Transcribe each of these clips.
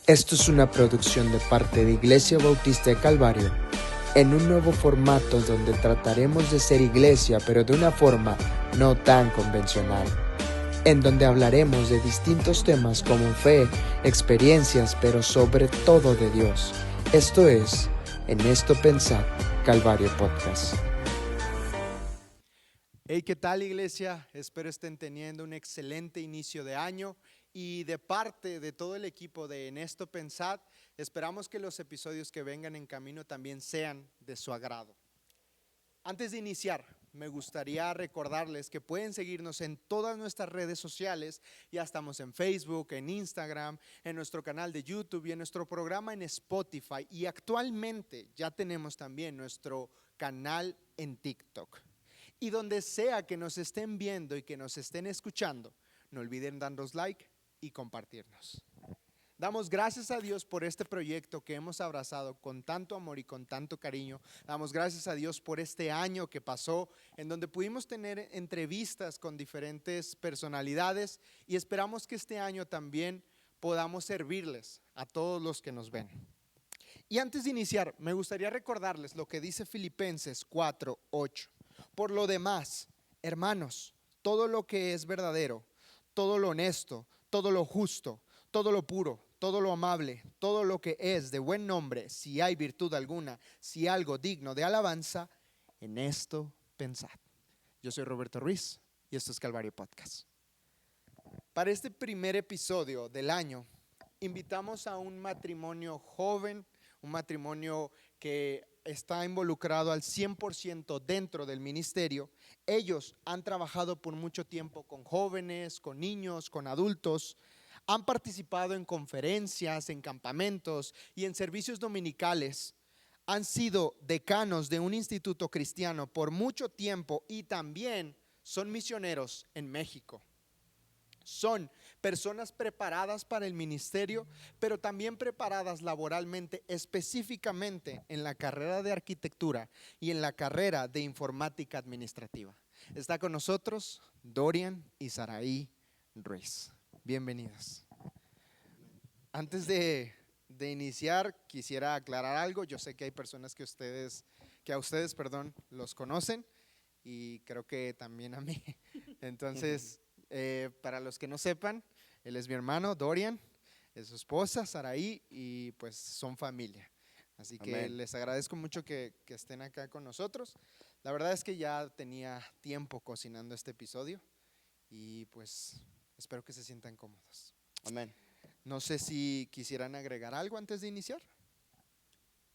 Esto es una producción de parte de Iglesia Bautista de Calvario, en un nuevo formato donde trataremos de ser iglesia, pero de una forma no tan convencional, en donde hablaremos de distintos temas como fe, experiencias, pero sobre todo de Dios. Esto es, En Esto Pensad, Calvario Podcast. Hey, ¿qué tal, iglesia? Espero estén teniendo un excelente inicio de año y de parte de todo el equipo de En Esto Pensad, esperamos que los episodios que vengan en camino también sean de su agrado. Antes de iniciar, me gustaría recordarles que pueden seguirnos en todas nuestras redes sociales. Ya estamos en Facebook, en Instagram, en nuestro canal de YouTube y en nuestro programa en Spotify. Y actualmente ya tenemos también nuestro canal en TikTok. Y donde sea que nos estén viendo y que nos estén escuchando, no olviden darnos like y compartirnos. Damos gracias a Dios por este proyecto que hemos abrazado con tanto amor y con tanto cariño. Damos gracias a Dios por este año que pasó, en donde pudimos tener entrevistas con diferentes personalidades, y esperamos que este año también podamos servirles a todos los que nos ven. Y antes de iniciar, me gustaría recordarles lo que dice Filipenses 4:8. Por lo demás, hermanos, todo lo que es verdadero, todo lo honesto, todo lo justo, todo lo puro, todo lo amable, todo lo que es de buen nombre, si hay virtud alguna, si algo digno de alabanza, en esto pensad. Yo soy Roberto Ruiz y esto es Calvario Podcast. Para este primer episodio del año, invitamos a un matrimonio joven, un matrimonio que está involucrado al 100% dentro del ministerio. Ellos han trabajado por mucho tiempo con jóvenes, con niños, con adultos. Han participado en conferencias, en campamentos y en servicios dominicales. Han sido decanos de un instituto cristiano por mucho tiempo y también son misioneros en México. Son personas preparadas para el ministerio, pero también preparadas laboralmente, específicamente en la carrera de arquitectura y en la carrera de informática administrativa. Está con nosotros Dorian y Saraí Ruiz. Bienvenidos. Antes de iniciar, quisiera aclarar algo. Yo sé que hay personas que a ustedes, los conocen, y creo que también a mí. Entonces, para los que no sepan, él es mi hermano Dorian, es su esposa Saraí, y pues son familia. Así que Amén. les agradezco mucho que estén acá con nosotros. La verdad es que ya tenía tiempo cocinando este episodio y pues espero que se sientan cómodos. Amén. No sé si quisieran agregar algo antes de iniciar.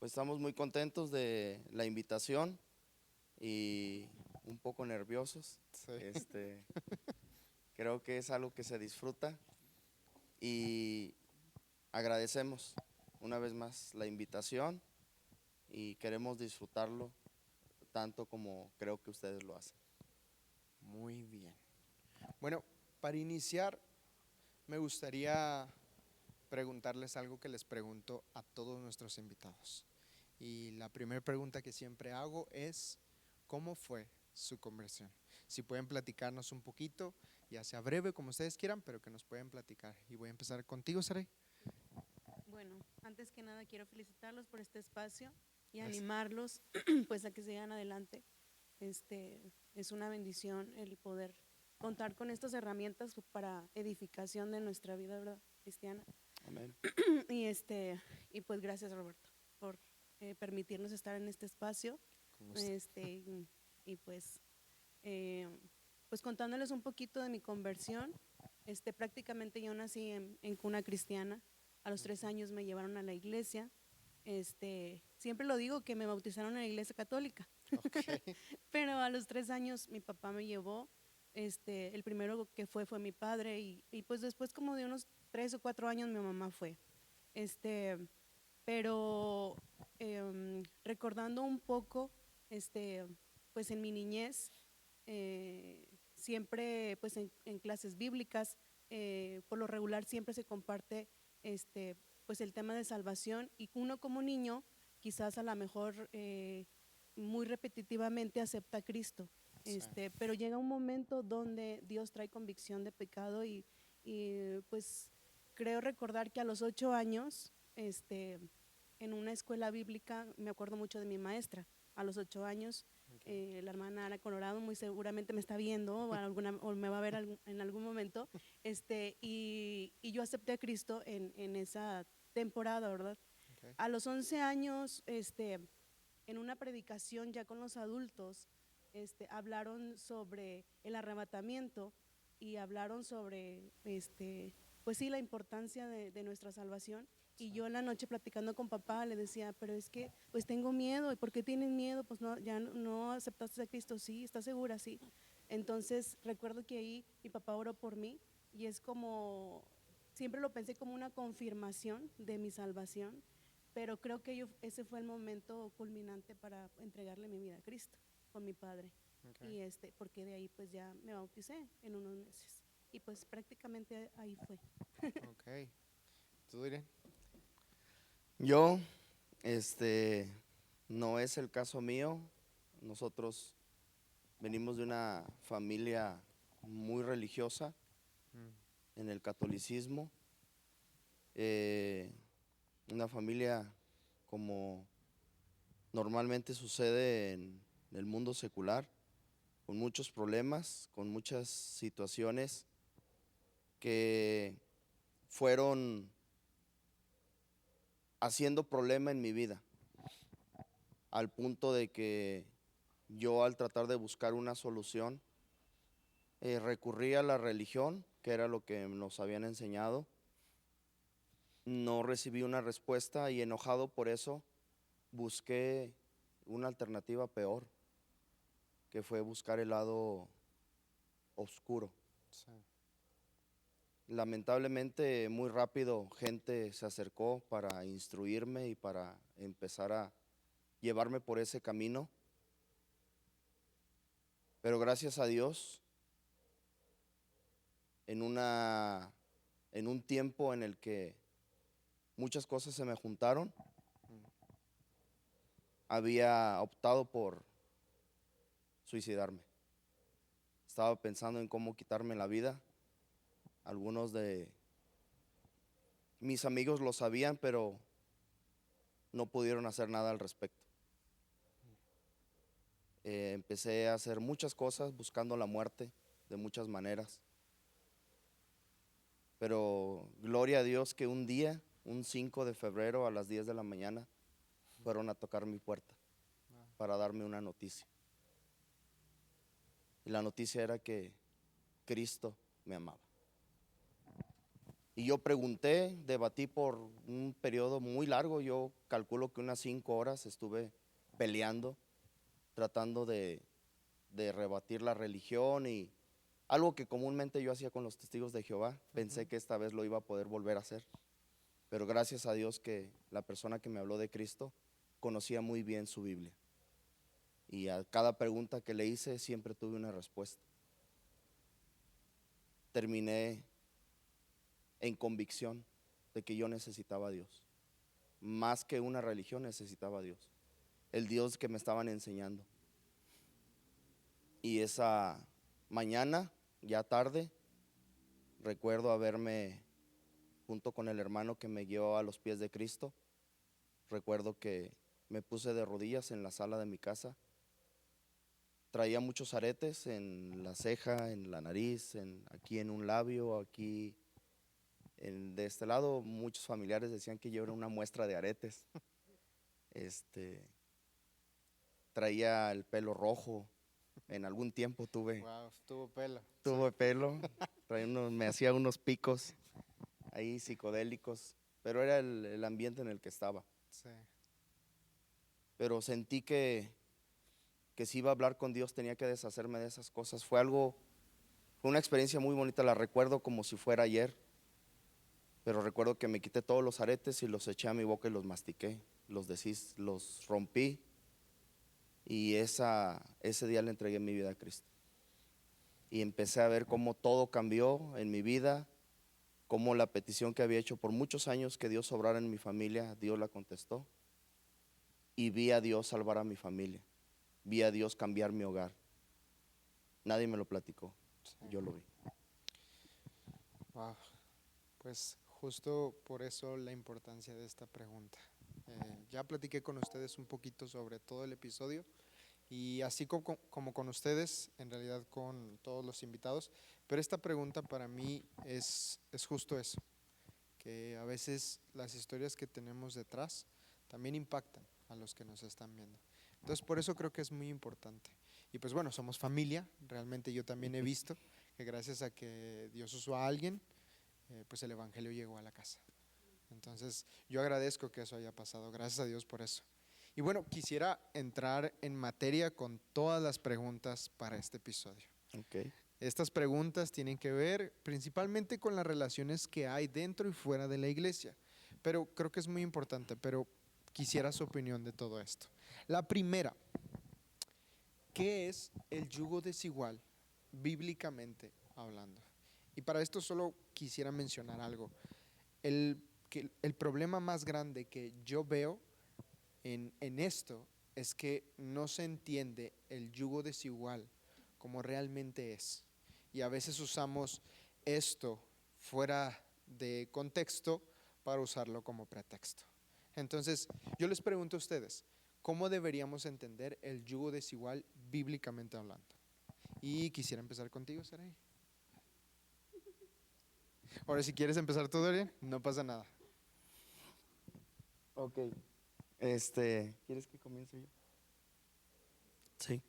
Pues estamos muy contentos de la invitación y un poco nerviosos. Sí. Creo que es algo que se disfruta y agradecemos una vez más la invitación y queremos disfrutarlo tanto como creo que ustedes lo hacen. Muy bien. Bueno, para iniciar, me gustaría preguntarles algo que les pregunto a todos nuestros invitados. Y la primera pregunta que siempre hago es, ¿cómo fue su conversión? Si pueden platicarnos un poquito, ya sea breve, como ustedes quieran, pero que nos pueden platicar. Y voy a empezar contigo, Saray. Bueno, antes que nada quiero felicitarlos por este espacio y Gracias. animarlos pues a que sigan adelante. Es una bendición el poder contar con estas herramientas para edificación de nuestra vida, ¿verdad?, cristiana. Amén. Y pues gracias, Roberto, por permitirnos estar en este espacio. Y pues contándoles un poquito de mi conversión. Prácticamente yo nací en cuna cristiana. A los 3 años me llevaron a la iglesia. Siempre lo digo que me bautizaron en la iglesia católica. Okay. Pero a los 3 años mi papá me llevó. El primero que fue mi padre, y pues después como de unos 3 o 4 años mi mamá fue. Pero recordando un poco, pues en mi niñez, siempre pues en clases bíblicas, por lo regular siempre se comparte pues el tema de salvación, y uno como niño quizás a lo mejor muy repetitivamente acepta a Cristo. Sí. Pero llega un momento donde Dios trae convicción de pecado, y pues creo recordar que a los 8 años, en una escuela bíblica, me acuerdo mucho de mi maestra. A los 8 años, la hermana Ana Colorado muy seguramente me está viendo o me va a ver en algún momento. Y yo acepté a Cristo en esa temporada, ¿verdad? Okay. A los 11 años, en una predicación ya con los adultos, hablaron sobre el arrebatamiento y hablaron sobre, pues sí, la importancia de nuestra salvación. Y yo en la noche platicando con papá le decía, pero es que pues tengo miedo. ¿Y por qué tienes miedo? Pues no, ya no aceptaste a Cristo. Sí, ¿estás segura? Sí. Entonces recuerdo que ahí mi papá oró por mí y es como, siempre lo pensé como una confirmación de mi salvación, pero creo que ese fue el momento culminante para entregarle mi vida a Cristo con mi padre. Okay. Y porque de ahí pues ya me bauticé en unos meses. Y pues prácticamente ahí fue. Ok. ¿Tú, Irene? Yo, no es el caso mío. Nosotros venimos de una familia muy religiosa en el catolicismo. Una familia como normalmente sucede en el mundo secular, con muchos problemas, con muchas situaciones que fueron haciendo problema en mi vida, al punto de que yo, al tratar de buscar una solución, recurrí a la religión, que era lo que nos habían enseñado. No recibí una respuesta y, enojado por eso, busqué una alternativa peor, que fue buscar el lado oscuro. Sí. Lamentablemente, muy rápido gente se acercó para instruirme y para empezar a llevarme por ese camino. Pero gracias a Dios, en un tiempo en el que muchas cosas se me juntaron, había optado por suicidarme. Estaba pensando en cómo quitarme la vida. Algunos de mis amigos lo sabían, pero no pudieron hacer nada al respecto. Empecé a hacer muchas cosas buscando la muerte de muchas maneras. Pero gloria a Dios que un día, un 5 de febrero a las 10 de la mañana, fueron a tocar mi puerta para darme una noticia. Y la noticia era que Cristo me amaba. Y yo pregunté, debatí por un periodo muy largo. Yo calculo que unas 5 horas estuve peleando, tratando de rebatir la religión, y algo que comúnmente yo hacía con los testigos de Jehová. Pensé que esta vez lo iba a poder volver a hacer, pero gracias a Dios que la persona que me habló de Cristo conocía muy bien su Biblia, y a cada pregunta que le hice siempre tuve una respuesta. Terminé en convicción de que yo necesitaba a Dios, más que una religión. Necesitaba a Dios, el Dios que me estaban enseñando. Y esa mañana, ya tarde, recuerdo haberme, junto con el hermano que me guió a los pies de Cristo, recuerdo que me puse de rodillas en la sala de mi casa. Traía muchos aretes en la ceja, en la nariz, aquí en un labio, aquí de este lado. Muchos familiares decían que yo era una muestra de aretes. Traía el pelo rojo. En algún tiempo tuve pelo. Me hacía unos picos ahí psicodélicos, pero era el ambiente en el que estaba. Sí. Pero sentí que si iba a hablar con Dios tenía que deshacerme de esas cosas. Fue una experiencia muy bonita. La recuerdo como si fuera ayer, pero recuerdo que me quité todos los aretes y los eché a mi boca y los mastiqué, los rompí, y ese día le entregué mi vida a Cristo. Y empecé a ver cómo todo cambió en mi vida, cómo la petición que había hecho por muchos años, que Dios obrara en mi familia, Dios la contestó. Y vi a Dios salvar a mi familia, vi a Dios cambiar mi hogar. Nadie me lo platicó, yo lo vi. Wow. Pues justo por eso la importancia de esta pregunta. Ya platiqué con ustedes un poquito sobre todo el episodio y así como con ustedes, en realidad con todos los invitados, pero esta pregunta para mí es justo eso, que a veces las historias que tenemos detrás también impactan a los que nos están viendo. Entonces por eso creo que es muy importante. Y pues bueno, somos familia, realmente yo también he visto que gracias a que Dios usó a alguien, pues el evangelio llegó a la casa. Entonces yo agradezco que eso haya pasado, gracias a Dios por eso. Y bueno, quisiera entrar en materia con todas las preguntas para este episodio. Ok. Estas preguntas tienen que ver principalmente con las relaciones que hay dentro y fuera de la iglesia, pero creo que es muy importante, pero quisiera su opinión de todo esto. La primera, ¿qué es el yugo desigual bíblicamente hablando? Y para esto solo quisiera mencionar algo. El problema más grande que yo veo en esto es que no se entiende el yugo desigual como realmente es. Y a veces usamos esto fuera de contexto para usarlo como pretexto. Entonces, yo les pregunto a ustedes, ¿cómo deberíamos entender el yugo desigual bíblicamente hablando? Y quisiera empezar contigo, Sarai. Ahora, si quieres empezar tú, Dorian, no pasa nada. Ok. ¿Quieres que comience yo? Sí.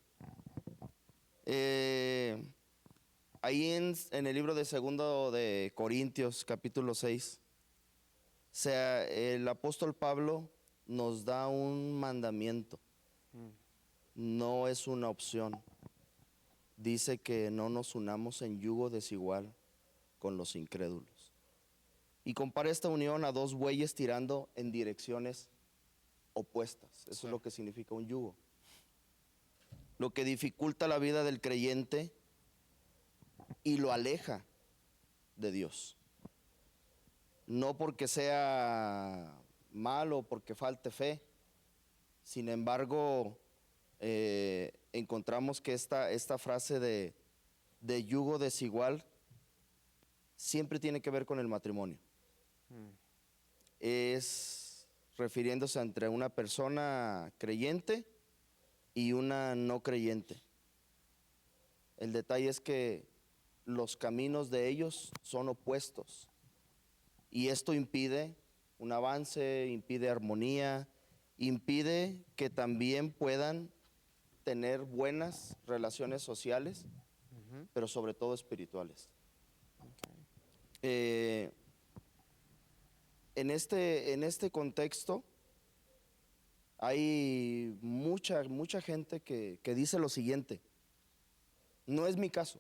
Ahí en el libro de 2 de Corintios, capítulo 6, el apóstol Pablo nos da un mandamiento. No es una opción. Dice que no nos unamos en yugo desigual con los incrédulos. Y compara esta unión a 2 bueyes tirando en direcciones opuestas. Eso es lo que significa un yugo. Lo que dificulta la vida del creyente y lo aleja de Dios. No porque sea malo, porque falte fe. Sin embargo, encontramos que esta frase de yugo desigual siempre tiene que ver con el matrimonio. Es refiriéndose entre una persona creyente y una no creyente. El detalle es que los caminos de ellos son opuestos y esto impide un avance, impide armonía, impide que también puedan tener buenas relaciones sociales, pero sobre todo espirituales. En este contexto hay mucha gente que dice lo siguiente: no es mi caso.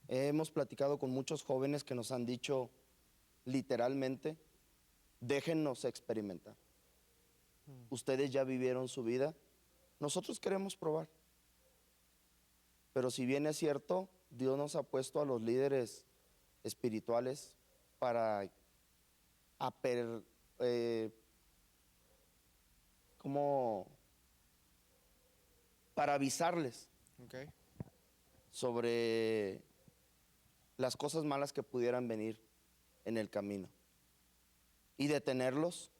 Hemos platicado con muchos jóvenes que nos han dicho literalmente: déjennos experimentar. Ustedes ya vivieron su vida, nosotros queremos probar. Pero si bien es cierto, Dios nos ha puesto a los líderes espirituales para para avisarles sobre las cosas malas que pudieran venir en el camino y detenerlos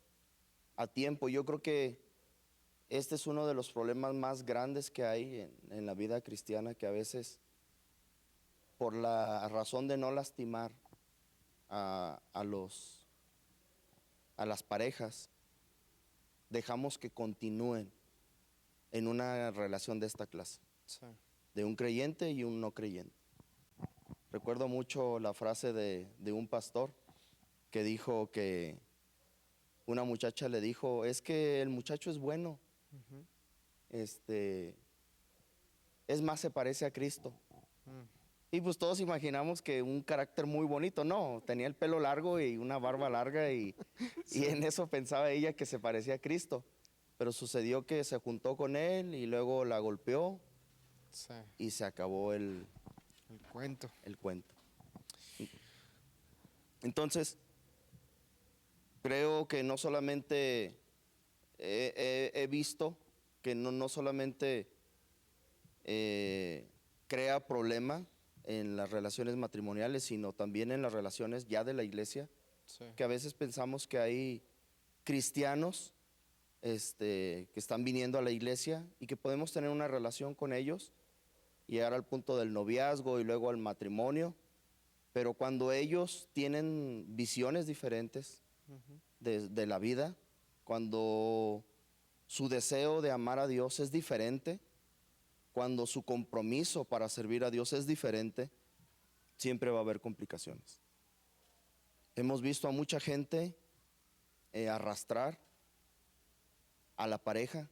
a tiempo. Yo creo que este es uno de los problemas más grandes que hay en la vida cristiana, que a veces, por la razón de no lastimar a las parejas, dejamos que continúen en una relación de esta clase, de un creyente y un no creyente. Recuerdo mucho la frase de un pastor que dijo que una muchacha le dijo: es que el muchacho es bueno, es más, se parece a Cristo. Y pues todos imaginamos que un carácter muy bonito. No, tenía el pelo largo y una barba larga y en eso pensaba ella que se parecía a Cristo. Pero sucedió que se juntó con él y luego la golpeó y se acabó el cuento. Entonces, creo que no solamente he visto que no solamente crea problema en las relaciones matrimoniales, sino también en las relaciones ya de la iglesia, Sí. que a veces pensamos que hay cristianos que están viniendo a la iglesia y que podemos tener una relación con ellos, llegar al punto del noviazgo y luego al matrimonio, pero cuando ellos tienen visiones diferentes Ujú. de la vida, cuando su deseo de amar a Dios es diferente, cuando su compromiso para servir a Dios es diferente, siempre va a haber complicaciones. Hemos visto a mucha gente arrastrar a la pareja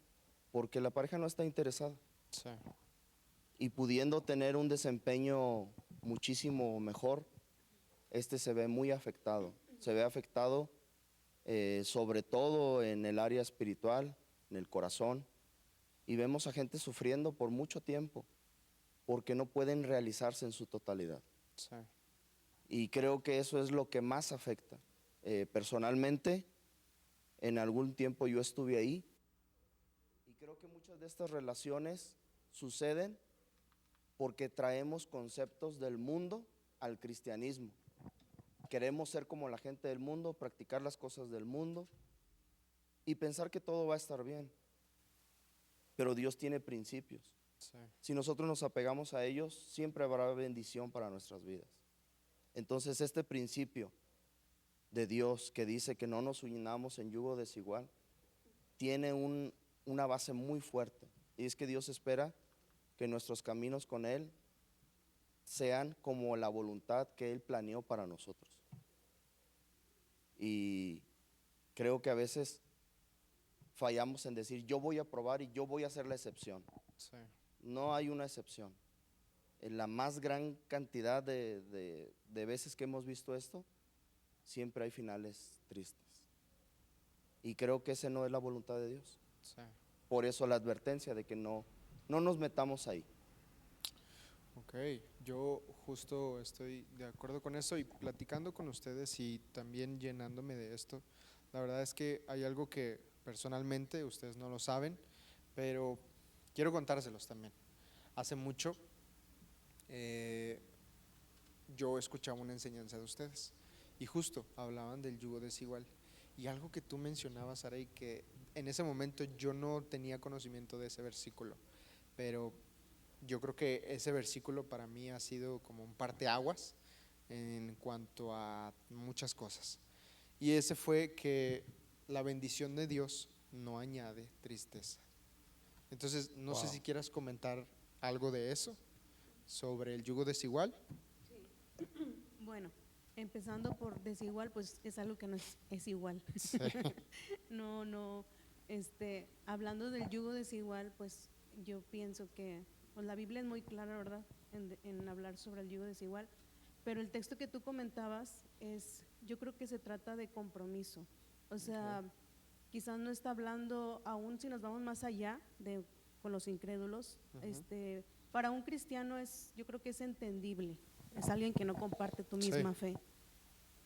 porque la pareja no está interesada Sí. y pudiendo tener un desempeño muchísimo mejor, se ve muy afectado. Se ve afectado sobre todo en el área espiritual, en el corazón, y vemos a gente sufriendo por mucho tiempo porque no pueden realizarse en su totalidad. Sí. Y creo que eso es lo que más afecta. Personalmente, en algún tiempo yo estuve ahí y creo que muchas de estas relaciones suceden porque traemos conceptos del mundo al cristianismo. Queremos ser como la gente del mundo, practicar las cosas del mundo y pensar que todo va a estar bien. Pero Dios tiene principios. Sí. Si nosotros nos apegamos a ellos, siempre habrá bendición para nuestras vidas. Entonces, este principio de Dios que dice que no nos unamos en yugo desigual, tiene una base muy fuerte. Y es que Dios espera que nuestros caminos con Él sean como la voluntad que Él planeó para nosotros. Y creo que a veces fallamos en decir, yo voy a probar y yo voy a hacer la excepción. Sí. No hay una excepción. En la más gran cantidad de veces que hemos visto esto, siempre hay finales tristes. Y creo que esa no es la voluntad de Dios. Sí. Por eso la advertencia de que no nos metamos ahí. Ok, yo justo estoy de acuerdo con eso y platicando con ustedes y también llenándome de esto. La verdad es que hay algo que personalmente ustedes no lo saben, pero quiero contárselos también. Hace mucho yo escuchaba una enseñanza de ustedes y justo hablaban del yugo desigual. Y algo que tú mencionabas, Sara, y que en ese momento yo no tenía conocimiento de ese versículo, pero yo creo que ese versículo para mí ha sido como un parteaguas en cuanto a muchas cosas. Y ese fue que la bendición de Dios no añade tristeza. Entonces, no sé Wow. si quieras comentar algo de eso, sobre el yugo desigual. Bueno, empezando por desigual, pues es algo que no es igual. Sí. No, hablando del yugo desigual, pues yo pienso que pues, la Biblia es muy clara, ¿verdad? En hablar sobre el yugo desigual, pero el texto que tú comentabas yo creo que se trata de compromiso. O sea, quizás no está hablando, aún si nos vamos más allá con los incrédulos, Ujú. para un cristiano yo creo que es entendible, es alguien que no comparte tu Sí. misma fe.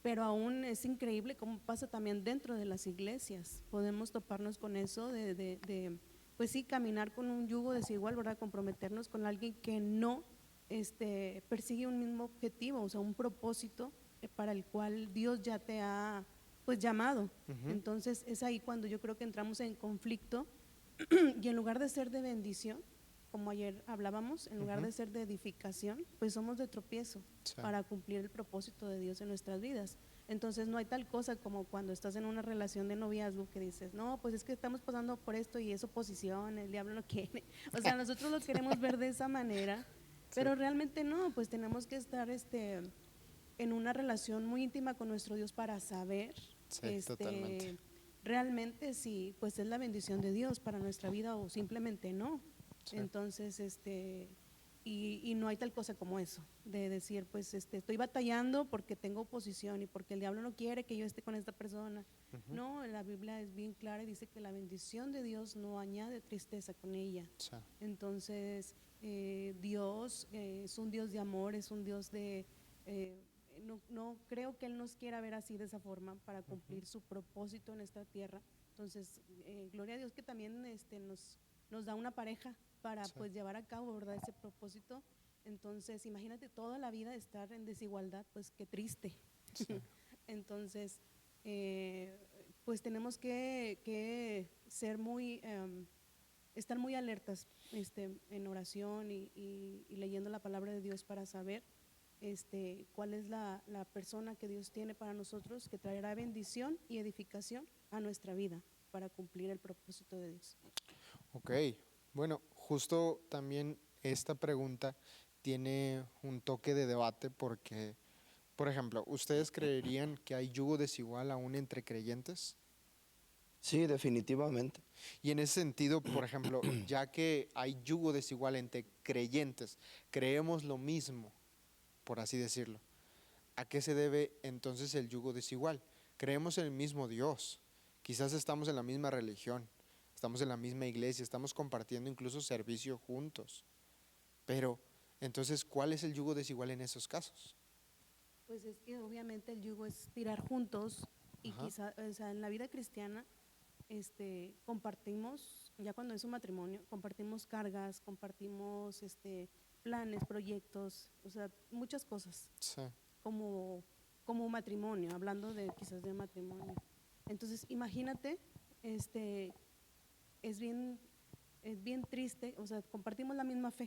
Pero aún es increíble cómo pasa también dentro de las iglesias. Podemos toparnos con eso pues sí, caminar con un yugo desigual, ¿verdad? Comprometernos con alguien que no persigue un mismo objetivo, o sea, un propósito para el cual Dios ya te ha pues llamado. Ujú. Entonces es ahí cuando yo creo que entramos en conflicto y en lugar de ser de bendición, como ayer hablábamos, en lugar Ujú. de ser de edificación, pues somos de tropiezo Sí. para cumplir el propósito de Dios en nuestras vidas. Entonces no hay tal cosa como cuando estás en una relación de noviazgo que dices, no, pues es que estamos pasando por esto y es oposición, el diablo no quiere. O sea, nosotros lo queremos ver de esa manera, pero realmente no, pues tenemos que estar en una relación muy íntima con nuestro Dios para saber Sí, totalmente. realmente si pues es la bendición de Dios para nuestra vida o simplemente no. Sí. Entonces, y no hay tal cosa como eso, de decir, pues estoy batallando porque tengo oposición y porque el diablo no quiere que yo esté con esta persona. Ujú. No, la Biblia es bien clara y dice que la bendición de Dios no añade tristeza con ella. Sí. Entonces, Dios es un Dios de amor, es un Dios no creo que Él nos quiera ver así de esa forma para cumplir su propósito en esta tierra. Entonces, gloria a Dios que también nos da una pareja para Sí. pues llevar a cabo, ¿verdad? Ese propósito. Entonces, imagínate toda la vida estar en desigualdad, pues qué triste. Sí. Entonces, pues tenemos que ser estar muy alertas en oración y leyendo la palabra de Dios para saber cuál es la persona que Dios tiene para nosotros, que traerá bendición y edificación a nuestra vida para cumplir el propósito de Dios. Ok, bueno, justo también esta pregunta tiene un toque de debate porque, por ejemplo, ¿ustedes creerían que hay yugo desigual aún entre creyentes? Sí, definitivamente. Y en ese sentido, por ejemplo, ya que hay yugo desigual entre creyentes, creemos lo mismo, por así decirlo. ¿A qué se debe entonces el yugo desigual? Creemos en el mismo Dios, quizás estamos en la misma religión, estamos en la misma iglesia, estamos compartiendo incluso servicio juntos. Pero, entonces, ¿cuál es el yugo desigual en esos casos? Pues es que obviamente el yugo es tirar juntos y Ajá. quizá, o sea, en la vida cristiana compartimos, ya cuando es un matrimonio, compartimos cargas, compartimos planes, proyectos, o sea, muchas cosas Sí, como matrimonio, hablando de quizás de matrimonio. Entonces, imagínate, es bien triste, o sea, compartimos la misma fe,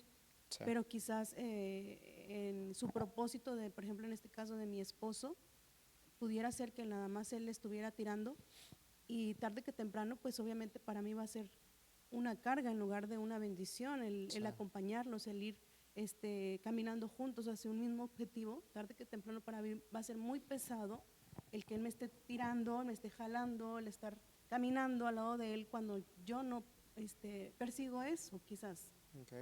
sí, pero quizás en su propósito de, por ejemplo, en este caso de mi esposo, pudiera ser que nada más él estuviera tirando y tarde que temprano, pues obviamente para mí va a ser una carga en lugar de una bendición, Sí. el acompañarlos, el ir caminando juntos hacia un mismo objetivo. Tarde que temprano para mí va a ser muy pesado el que él me esté tirando, me esté jalando, el estar caminando al lado de él cuando yo no persigo eso, quizás. ok,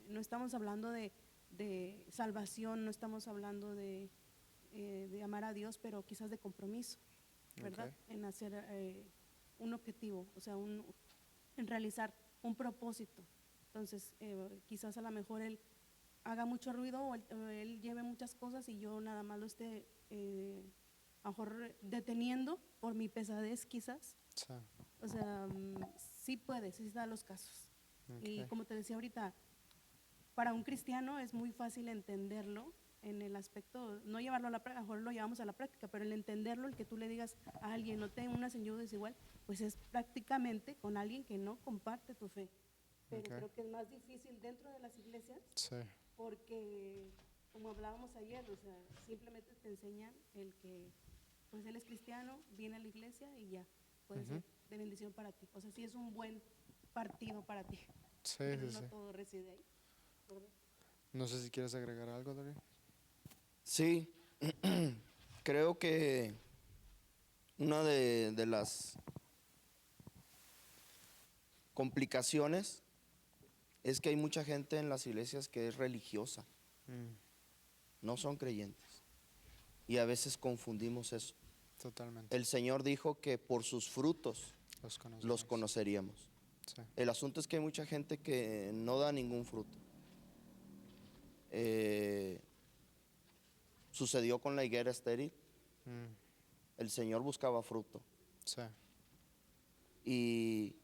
No estamos hablando de salvación, no estamos hablando de amar a Dios, pero quizás de compromiso, ¿verdad? ok, En hacer un objetivo, o sea, en realizar un propósito. Entonces, quizás a lo mejor él haga mucho ruido o él lleve muchas cosas y yo nada más lo esté a lo mejor deteniendo por mi pesadez quizás. sí, O sea, sí puede, sí se da los casos. Y ok, como te decía ahorita, para un cristiano es muy fácil entenderlo en el aspecto, no llevarlo a la práctica, a lo mejor lo llevamos a la práctica, pero el entenderlo, el que tú le digas a alguien, no te unas en yugo desigual, pues es prácticamente con alguien que no comparte tu fe. Pero ok, creo que es más difícil dentro de las iglesias sí, porque, como hablábamos ayer, o sea, simplemente te enseñan el que, pues él es cristiano, viene a la iglesia y ya, puede Ujú. ser de bendición para ti. O sea, sí es un buen partido para ti, Sí, pero sí, no sí. todo reside ahí, ¿verdad? No sé si quieres agregar algo, Dori. Sí, creo que una de las complicaciones es que hay mucha gente en las iglesias que es religiosa, Mm, no son creyentes. Y a veces confundimos eso. totalmente. El Señor dijo que por sus frutos Los conocemos. los conoceríamos. Sí, El asunto es que hay mucha gente que no da ningún fruto. Sucedió con la higuera estéril. mm, El Señor buscaba fruto. sí, Y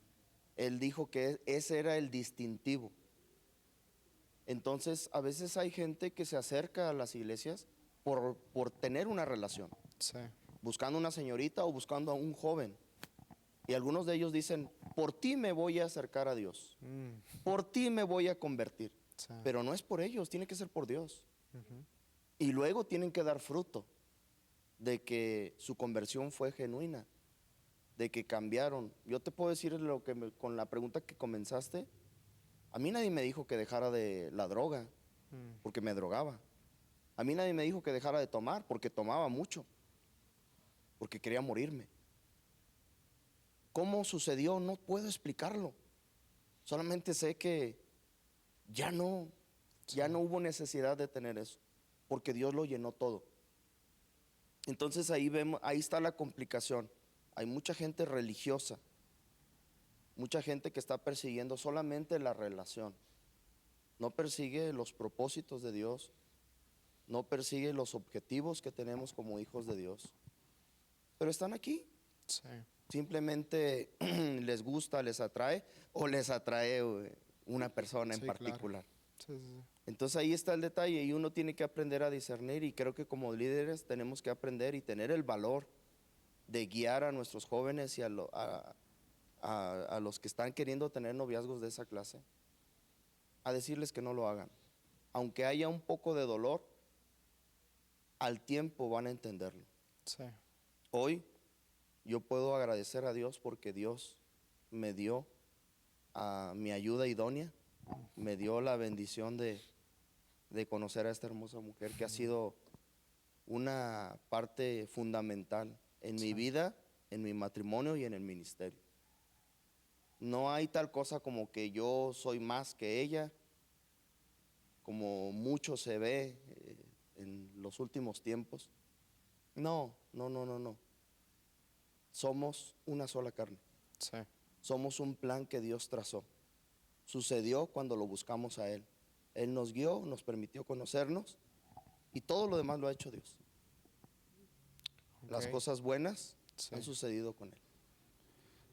Él dijo que ese era el distintivo. Entonces, a veces hay gente que se acerca a las iglesias por tener una relación, sí, buscando una señorita o buscando a un joven. Y algunos de ellos dicen, por ti me voy a acercar a Dios, por ti me voy a convertir. sí, Pero no es por ellos, tiene que ser por Dios. ujú, Y luego tienen que dar fruto de que su conversión fue genuina, de que cambiaron. Yo te puedo decir con la pregunta que comenzaste, a mí nadie me dijo que dejara de la droga, mm, porque me drogaba. A mí nadie me dijo que dejara de tomar, porque tomaba mucho, porque quería morirme. ¿Cómo sucedió? No puedo explicarlo. Solamente sé que ya no hubo necesidad de tener eso, porque Dios lo llenó todo. Entonces ahí vemos, ahí está la complicación. Hay mucha gente religiosa, mucha gente que está persiguiendo solamente la relación. No persigue los propósitos de Dios, no persigue los objetivos que tenemos como hijos de Dios. Pero están aquí, sí, simplemente les gusta, les atrae o les atrae una persona en Sí, claro. particular. sí, sí, sí. Entonces ahí está el detalle y uno tiene que aprender a discernir, y creo que como líderes tenemos que aprender y tener el valor de guiar a nuestros jóvenes y a los que están queriendo tener noviazgos de esa clase, a decirles que no lo hagan. Aunque haya un poco de dolor, al tiempo van a entenderlo. Sí. Hoy yo puedo agradecer a Dios porque Dios me dio a mi ayuda idónea, me dio la bendición de conocer a esta hermosa mujer que ha sido una parte fundamental en mi vida, en mi matrimonio y en el ministerio. No hay tal cosa como que yo soy más que ella, como mucho se ve en los últimos tiempos. No. Somos una sola carne. Sí. Somos un plan que Dios trazó. Sucedió cuando lo buscamos a Él. Él nos guió, nos permitió conocernos y todo lo demás lo ha hecho Dios. Las Ok. cosas buenas Sí. han sucedido con Él.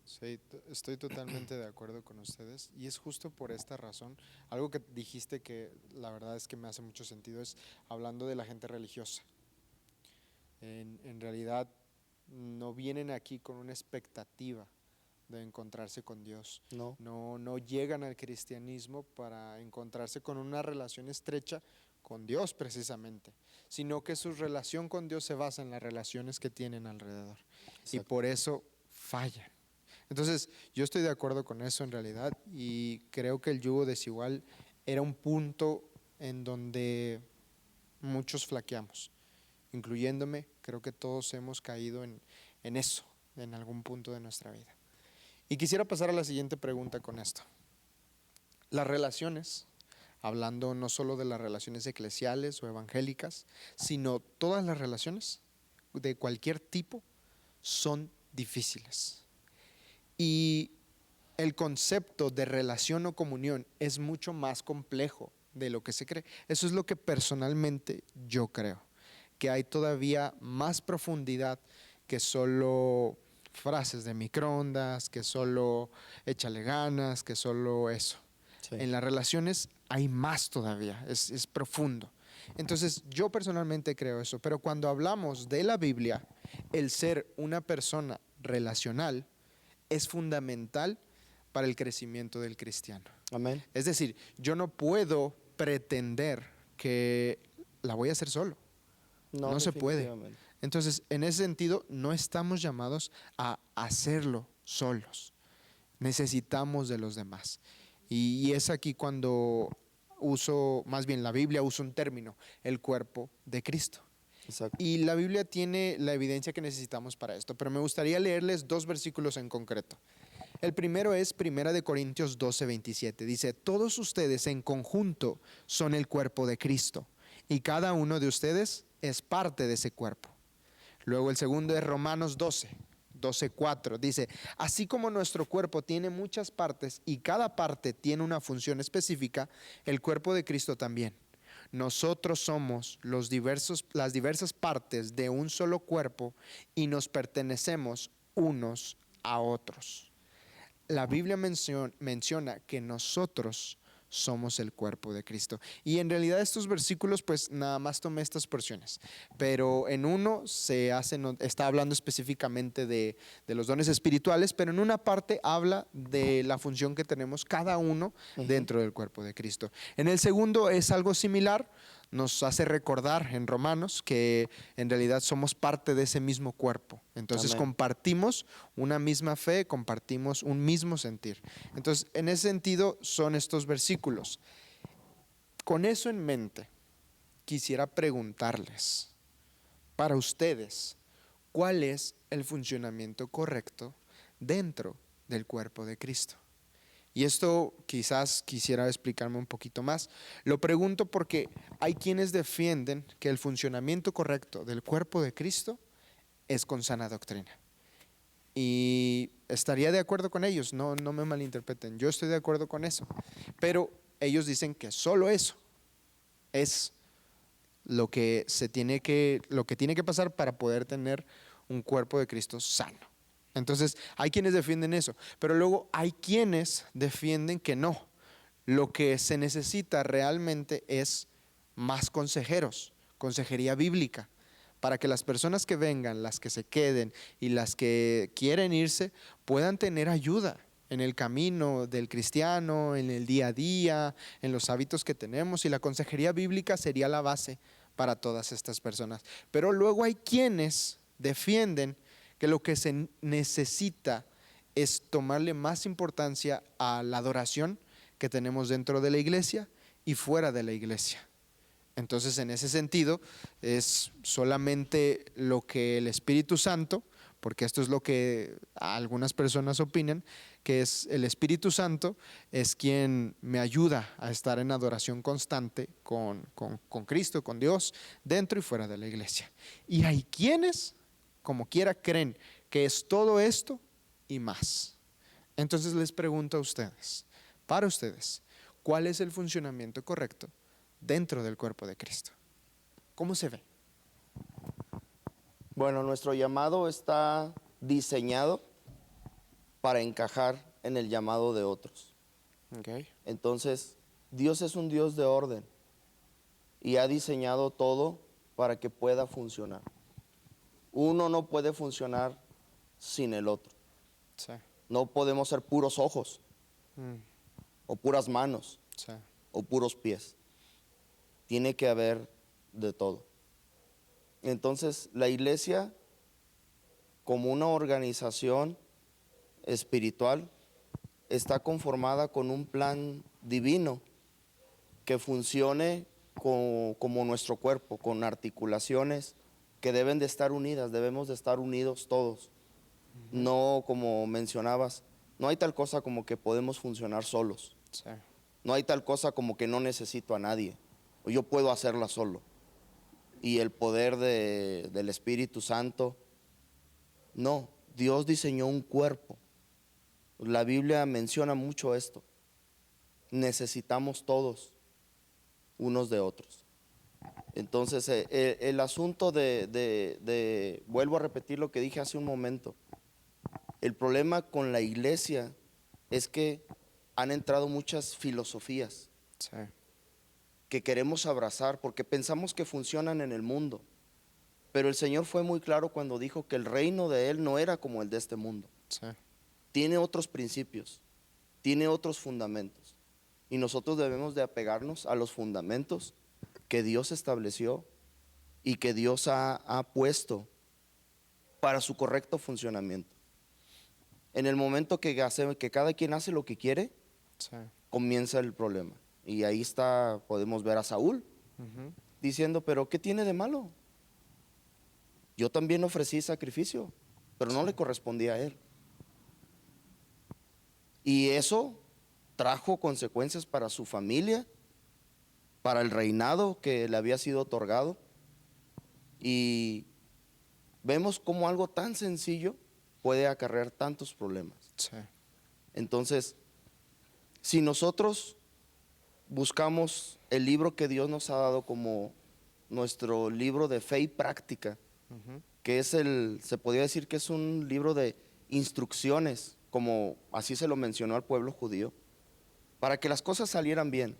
Sí, estoy totalmente de acuerdo con ustedes y es justo por esta razón. Algo que dijiste que la verdad es que me hace mucho sentido es hablando de la gente religiosa. En realidad no vienen aquí con una expectativa de encontrarse con Dios. No. No llegan al cristianismo para encontrarse con una relación estrecha con Dios precisamente, sino que su relación con Dios se basa en las relaciones que tienen alrededor. Y Exacto. por eso fallan. Entonces, yo estoy de acuerdo con eso en realidad y creo que el yugo desigual era un punto en donde muchos flaqueamos, incluyéndome. Creo que todos hemos caído en eso, en algún punto de nuestra vida. Y quisiera pasar a la siguiente pregunta con esto. Las relaciones, hablando no solo de las relaciones eclesiales o evangélicas, sino todas las relaciones de cualquier tipo son difíciles. Y el concepto de relación o comunión es mucho más complejo de lo que se cree. Eso es lo que personalmente yo creo, que hay todavía más profundidad que solo frases de microondas, que solo échale ganas, que solo eso. Sí. En las relaciones hay más todavía, es profundo. Entonces yo personalmente creo eso, pero cuando hablamos de la Biblia, el ser una persona relacional es fundamental para el crecimiento del cristiano. Amén. Es decir, yo no puedo pretender que la voy a hacer solo. No se puede. definitivamente. Entonces, en ese sentido, no estamos llamados a hacerlo solos. Necesitamos de los demás. Y es aquí cuando más bien la Biblia usa un término, el cuerpo de Cristo. Exacto. Y la Biblia tiene la evidencia que necesitamos para esto, pero me gustaría leerles 2 versículos en concreto. El primero es 1 Corintios 12:27. Dice, todos ustedes en conjunto son el cuerpo de Cristo y cada uno de ustedes es parte de ese cuerpo. Luego el segundo es Romanos 12:4. Dice, así como nuestro cuerpo tiene muchas partes y cada parte tiene una función específica, el cuerpo de Cristo también. Nosotros somos las diversas partes de un solo cuerpo y nos pertenecemos unos a otros. La Biblia menciona que nosotros somos el cuerpo de Cristo. Y en realidad estos versículos, pues nada más tomé estas porciones. Pero en uno está hablando específicamente de los dones espirituales, pero en una parte habla de la función que tenemos cada uno dentro del cuerpo de Cristo. En el segundo es algo similar. Nos hace recordar en Romanos que en realidad somos parte de ese mismo cuerpo. Entonces Amén. compartimos una misma fe, compartimos un mismo sentir. Entonces, en ese sentido son estos versículos. Con eso en mente, quisiera preguntarles, para ustedes, ¿cuál es el funcionamiento correcto dentro del cuerpo de Cristo? Y esto quizás quisiera explicarme un poquito más. Lo pregunto porque hay quienes defienden que el funcionamiento correcto del cuerpo de Cristo es con sana doctrina. Y estaría de acuerdo con ellos, no me malinterpreten, yo estoy de acuerdo con eso. Pero ellos dicen que solo eso es lo que tiene que pasar para poder tener un cuerpo de Cristo sano. Entonces, hay quienes defienden eso, pero luego hay quienes defienden que no. Lo que se necesita realmente es más consejeros, consejería bíblica, para que las personas que vengan, las que se queden y las que quieren irse, puedan tener ayuda en el camino del cristiano, en el día a día, en los hábitos que tenemos, y la consejería bíblica sería la base para todas estas personas. Pero luego hay quienes defienden que lo que se necesita es tomarle más importancia a la adoración que tenemos dentro de la iglesia y fuera de la iglesia. Entonces, en ese sentido, es solamente lo que el Espíritu Santo, porque esto es lo que algunas personas opinan, que es el Espíritu Santo, es quien me ayuda a estar en adoración constante con Cristo, con Dios, dentro y fuera de la iglesia. Y hay quienes, como quiera, creen que es todo esto y más. Entonces les pregunto a ustedes, para ustedes, ¿cuál es el funcionamiento correcto dentro del cuerpo de Cristo? ¿Cómo se ve? Bueno, nuestro llamado está diseñado para encajar en el llamado de otros. Okay. Entonces, Dios es un Dios de orden y ha diseñado todo para que pueda funcionar. Uno no puede funcionar sin el otro. Sí. No podemos ser puros ojos, Mm, o puras manos, sí. o puros pies. Tiene que haber de todo. Entonces, la iglesia, como una organización espiritual, está conformada con un plan divino que funcione como nuestro cuerpo, con articulaciones que deben de estar unidas, debemos de estar unidos todos. No, como mencionabas, no hay tal cosa como que podemos funcionar solos. Sí. No hay tal cosa como que no necesito a nadie, o yo puedo hacerla solo. Y el poder del Espíritu Santo, no, Dios diseñó un cuerpo. La Biblia menciona mucho esto. Necesitamos todos unos de otros. Entonces, el asunto vuelvo a repetir lo que dije hace un momento. El problema con la iglesia es que han entrado muchas filosofías Sí. que queremos abrazar porque pensamos que funcionan en el mundo. Pero el Señor fue muy claro cuando dijo que el reino de Él no era como el de este mundo. Sí. Tiene otros principios, tiene otros fundamentos. Y nosotros debemos de apegarnos a los fundamentos que Dios estableció y que Dios ha puesto para su correcto funcionamiento. En el momento que cada quien hace lo que quiere, Sí. comienza el problema. Y ahí está, podemos ver a Saúl Ujú. diciendo, pero ¿qué tiene de malo? Yo también ofrecí sacrificio, pero no le correspondía a él. Y eso trajo consecuencias para su familia, para el reinado que le había sido otorgado. Y vemos cómo algo tan sencillo puede acarrear tantos problemas. Sí. Entonces, si nosotros buscamos el libro que Dios nos ha dado como nuestro libro de fe y práctica, Ujú. que es se podría decir que es un libro de instrucciones, como así se lo mencionó al pueblo judío, para que las cosas salieran bien.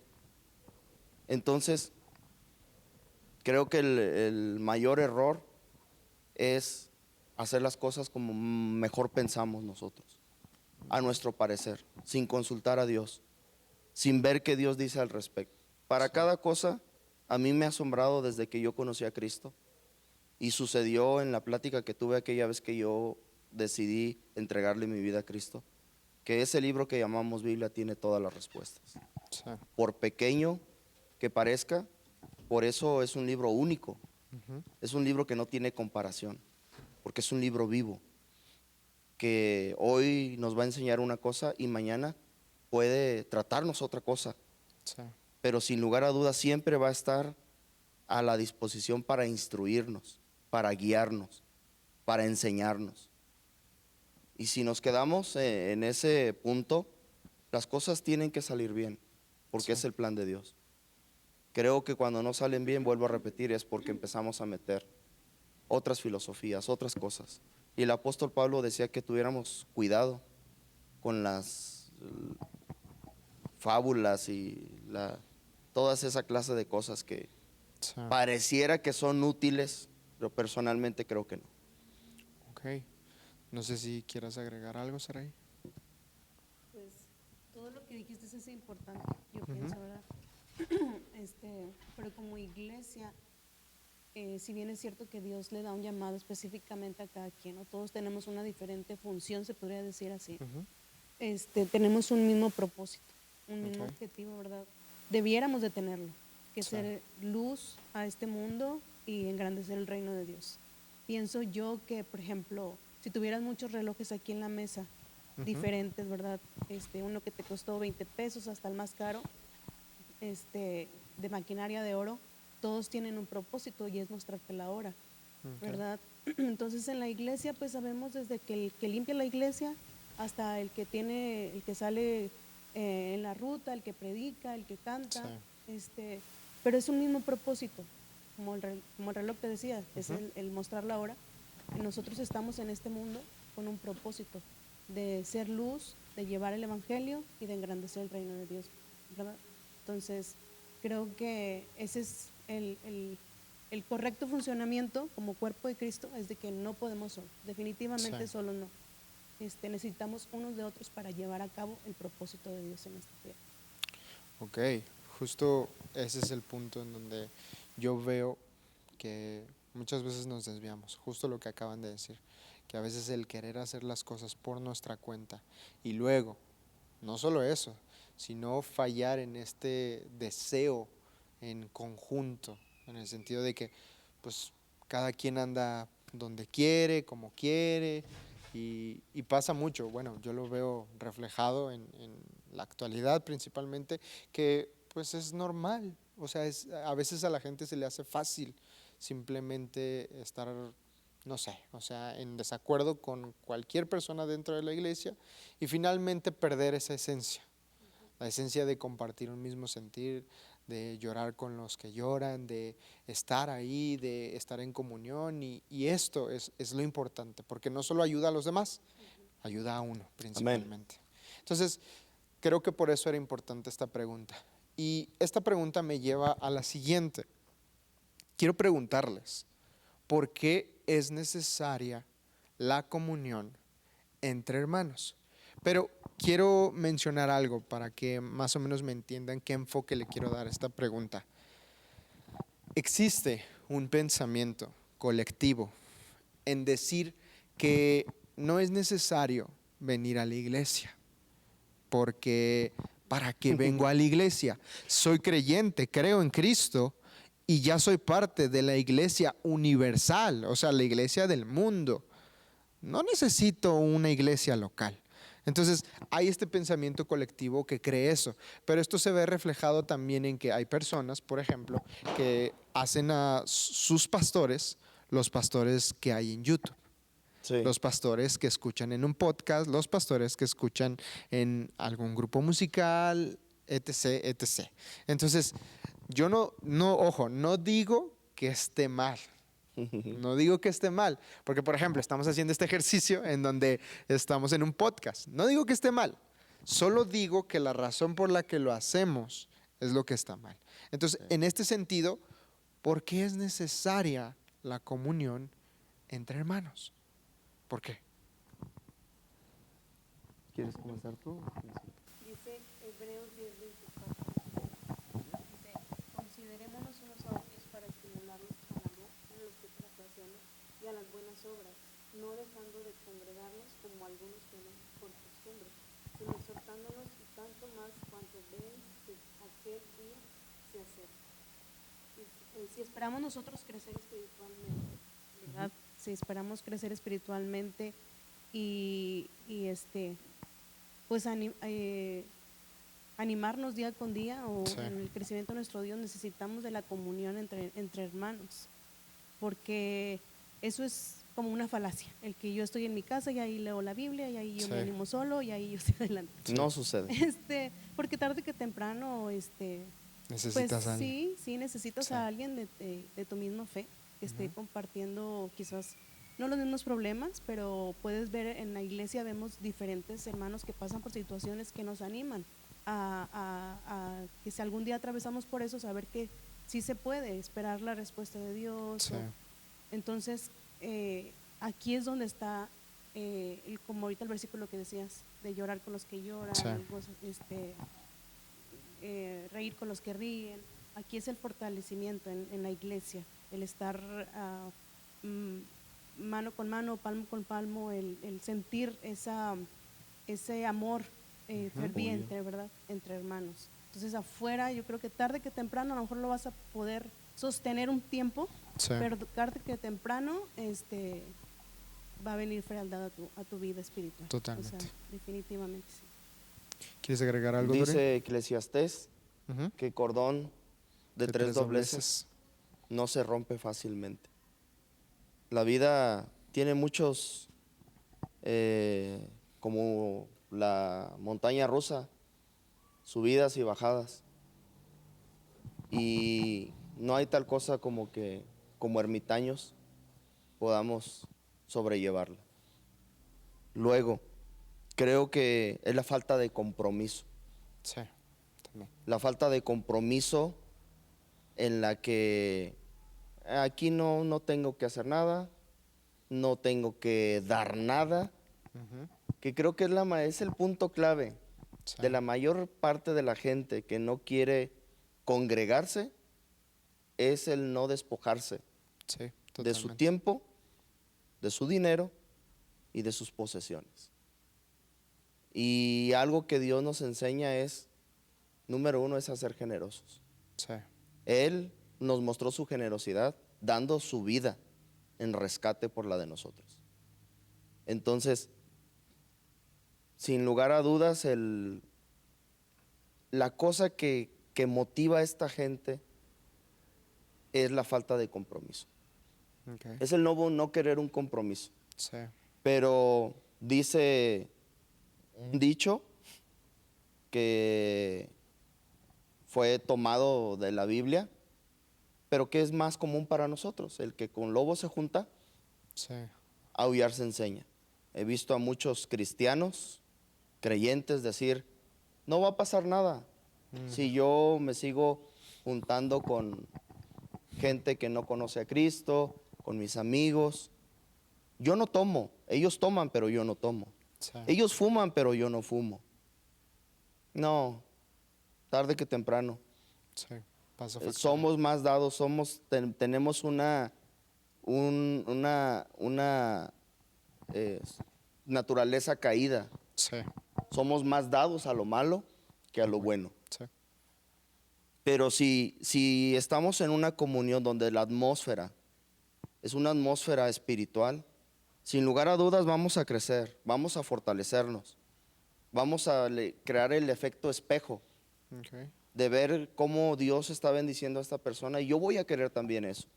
Entonces, creo que el mayor error es hacer las cosas como mejor pensamos nosotros, a nuestro parecer, sin consultar a Dios, sin ver qué Dios dice al respecto. Para cada cosa, a mí me ha asombrado desde que yo conocí a Cristo, y sucedió en la plática que tuve aquella vez que yo decidí entregarle mi vida a Cristo, que ese libro que llamamos Biblia tiene todas las respuestas. Sí. Por pequeño que parezca, por eso es un libro único. Ujú. Es un libro que no tiene comparación, porque es un libro vivo, que hoy nos va a enseñar una cosa y mañana puede tratarnos otra cosa, Sí. pero sin lugar a dudas siempre va a estar a la disposición para instruirnos, para guiarnos, para enseñarnos. Y si nos quedamos en ese punto, las cosas tienen que salir bien, porque Sí. es el plan de Dios. Creo que cuando no salen bien, vuelvo a repetir, es porque empezamos a meter otras filosofías, otras cosas. Y el apóstol Pablo decía que tuviéramos cuidado con las fábulas y todas esa clase de cosas que Sí. pareciera que son útiles, pero personalmente creo que no. Ok. No sé si quieras agregar algo, Saray. Pues todo lo que dijiste es importante, yo pienso, ¿verdad? Pero como iglesia, si bien es cierto que Dios le da un llamado específicamente a cada quien, ¿no? Todos tenemos una diferente función, se podría decir así. Tenemos un mismo propósito, un mismo Ok. objetivo, ¿verdad? Debiéramos de tenerlo, que Sí. ser luz a este mundo y engrandecer el reino de Dios. Pienso yo que, por ejemplo, si tuvieras muchos relojes aquí en la mesa, diferentes, ¿verdad? Uno que te costó 20 pesos hasta el más caro, de maquinaria de oro, todos tienen un propósito y es mostrarte la hora, Ok. ¿verdad? Entonces en la iglesia pues sabemos desde que el que limpia la iglesia hasta el que sale en la ruta, el que predica, el que canta, pero es un mismo propósito, como el reloj te decía, es el mostrar la hora. Y nosotros estamos en este mundo con un propósito de ser luz, de llevar el evangelio y de engrandecer el reino de Dios, ¿verdad? Entonces, creo que ese es el correcto funcionamiento como cuerpo de Cristo, es de que no podemos solos, definitivamente Sí. solos no. Necesitamos unos de otros para llevar a cabo el propósito de Dios en esta tierra. Ok, justo ese es el punto en donde yo veo que muchas veces nos desviamos, justo lo que acaban de decir, que a veces el querer hacer las cosas por nuestra cuenta y luego, no solo eso, sino fallar en este deseo en conjunto, en el sentido de que pues cada quien anda donde quiere, como quiere, y pasa mucho. Bueno, yo lo veo reflejado en la actualidad principalmente, que pues es normal, o sea, a veces a la gente se le hace fácil simplemente estar, no sé, o sea, en desacuerdo con cualquier persona dentro de la iglesia y finalmente perder esa esencia, la esencia de compartir un mismo sentir, de llorar con los que lloran, de estar ahí, de estar en comunión y esto es lo importante, porque no solo ayuda a los demás, ayuda a uno principalmente. Entonces, creo que por eso era importante esta pregunta. Y esta pregunta me lleva a la siguiente. Quiero preguntarles, ¿por qué es necesaria la comunión entre hermanos? Pero quiero mencionar algo para que más o menos me entiendan qué enfoque le quiero dar a esta pregunta. Existe un pensamiento colectivo en decir que no es necesario venir a la iglesia, porque ¿para qué vengo a la iglesia? Soy creyente, creo en Cristo y ya soy parte de la iglesia universal, o sea, la iglesia del mundo. No necesito una iglesia local. Entonces, hay este pensamiento colectivo que cree eso, pero esto se ve reflejado también en que hay personas, por ejemplo, que hacen a sus pastores los pastores que hay en YouTube. Sí. Los pastores que escuchan en un podcast, los pastores que escuchan en algún grupo musical, etc., etc. Entonces, yo ojo, no digo que esté mal. No digo que esté mal, porque por ejemplo, estamos haciendo este ejercicio en donde estamos en un podcast. No digo que esté mal, solo digo que la razón por la que lo hacemos es lo que está mal. Entonces, en este sentido, ¿por qué es necesaria la comunión entre hermanos? ¿Por qué? ¿Quieres comenzar tú? Dice Hebreos 10:24, dice, considerémonos unos a otros para estimularnos al amor en los que hacemos y a las buenas obras, no dejando de congregarnos como algunos tienen por costumbre, sino exhortándonos y tanto más cuanto ven que aquel día se acerca. Si esperamos nosotros crecer espiritualmente, ¿verdad? Si esperamos crecer espiritualmente y pues animarnos día con día o Sí. en el crecimiento de nuestro Dios, necesitamos de la comunión entre hermanos, porque eso es como una falacia, el que yo estoy en mi casa y ahí leo la Biblia y ahí yo me Sí. animo solo y ahí yo estoy adelante. No sucede. Porque tarde que temprano, Necesitas pues a alguien. sí necesitas Sí. a alguien de tu misma fe que esté compartiendo quizás no los mismos problemas, pero puedes ver en la iglesia, vemos diferentes hermanos que pasan por situaciones que nos animan a que si algún día atravesamos por eso, saber que sí se puede esperar la respuesta de Dios. Sí. Entonces, aquí es donde está, como ahorita el versículo que decías, de llorar con los que lloran, Sí. Reír con los que ríen. Aquí es el fortalecimiento en la iglesia, el estar mano con mano, palmo con palmo, el sentir ese amor ferviente, ¿verdad?, entre hermanos. Entonces afuera, yo creo que tarde que temprano a lo mejor lo vas a poder sostener un tiempo, Sí. pero tarde que temprano va a venir frialdad a tu vida espiritual. Totalmente. O sea, definitivamente sí. ¿Quieres agregar algo, Dori? Dice Eclesiastés Ujú. que cordón de tres dobleces no se rompe fácilmente. La vida tiene muchos, como la montaña rusa, subidas y bajadas. Y no hay tal cosa como que como ermitaños podamos sobrellevarla. Luego, creo que es la falta de compromiso. Sí, también. La falta de compromiso en la que aquí no tengo que hacer nada, no tengo que dar nada, Ujú. que creo que es el punto clave Sí. de la mayor parte de la gente que no quiere congregarse, es el no despojarse Sí, de su totalmente. tiempo, de su dinero y de sus posesiones. Y algo que Dios nos enseña es, número uno, es a ser generosos. Sí. Él nos mostró su generosidad dando su vida en rescate por la de nosotros. Entonces, sin lugar a dudas, la cosa que motiva a esta gente es la falta de compromiso. Okay. Es el no querer un compromiso. Sí. Pero dice un dicho que fue tomado de la Biblia, pero que es más común para nosotros. El que con lobo se junta, Sí. aullar se enseña. He visto a muchos cristianos, creyentes, decir, no va a pasar nada si yo me sigo juntando con gente que no conoce a Cristo, con mis amigos. Yo no tomo, ellos toman, pero yo no tomo. Sí. Ellos fuman, pero yo no fumo. No, tarde que temprano. Sí. Pasa factura. Somos más dados, tenemos una naturaleza caída. Sí. Somos más dados a lo malo que a lo bueno. Sí. Pero si estamos en una comunión donde la atmósfera es una atmósfera espiritual, sin lugar a dudas vamos a crecer, vamos a fortalecernos, vamos a crear el efecto espejo Okay. de ver cómo Dios está bendiciendo a esta persona, y yo voy a querer también eso,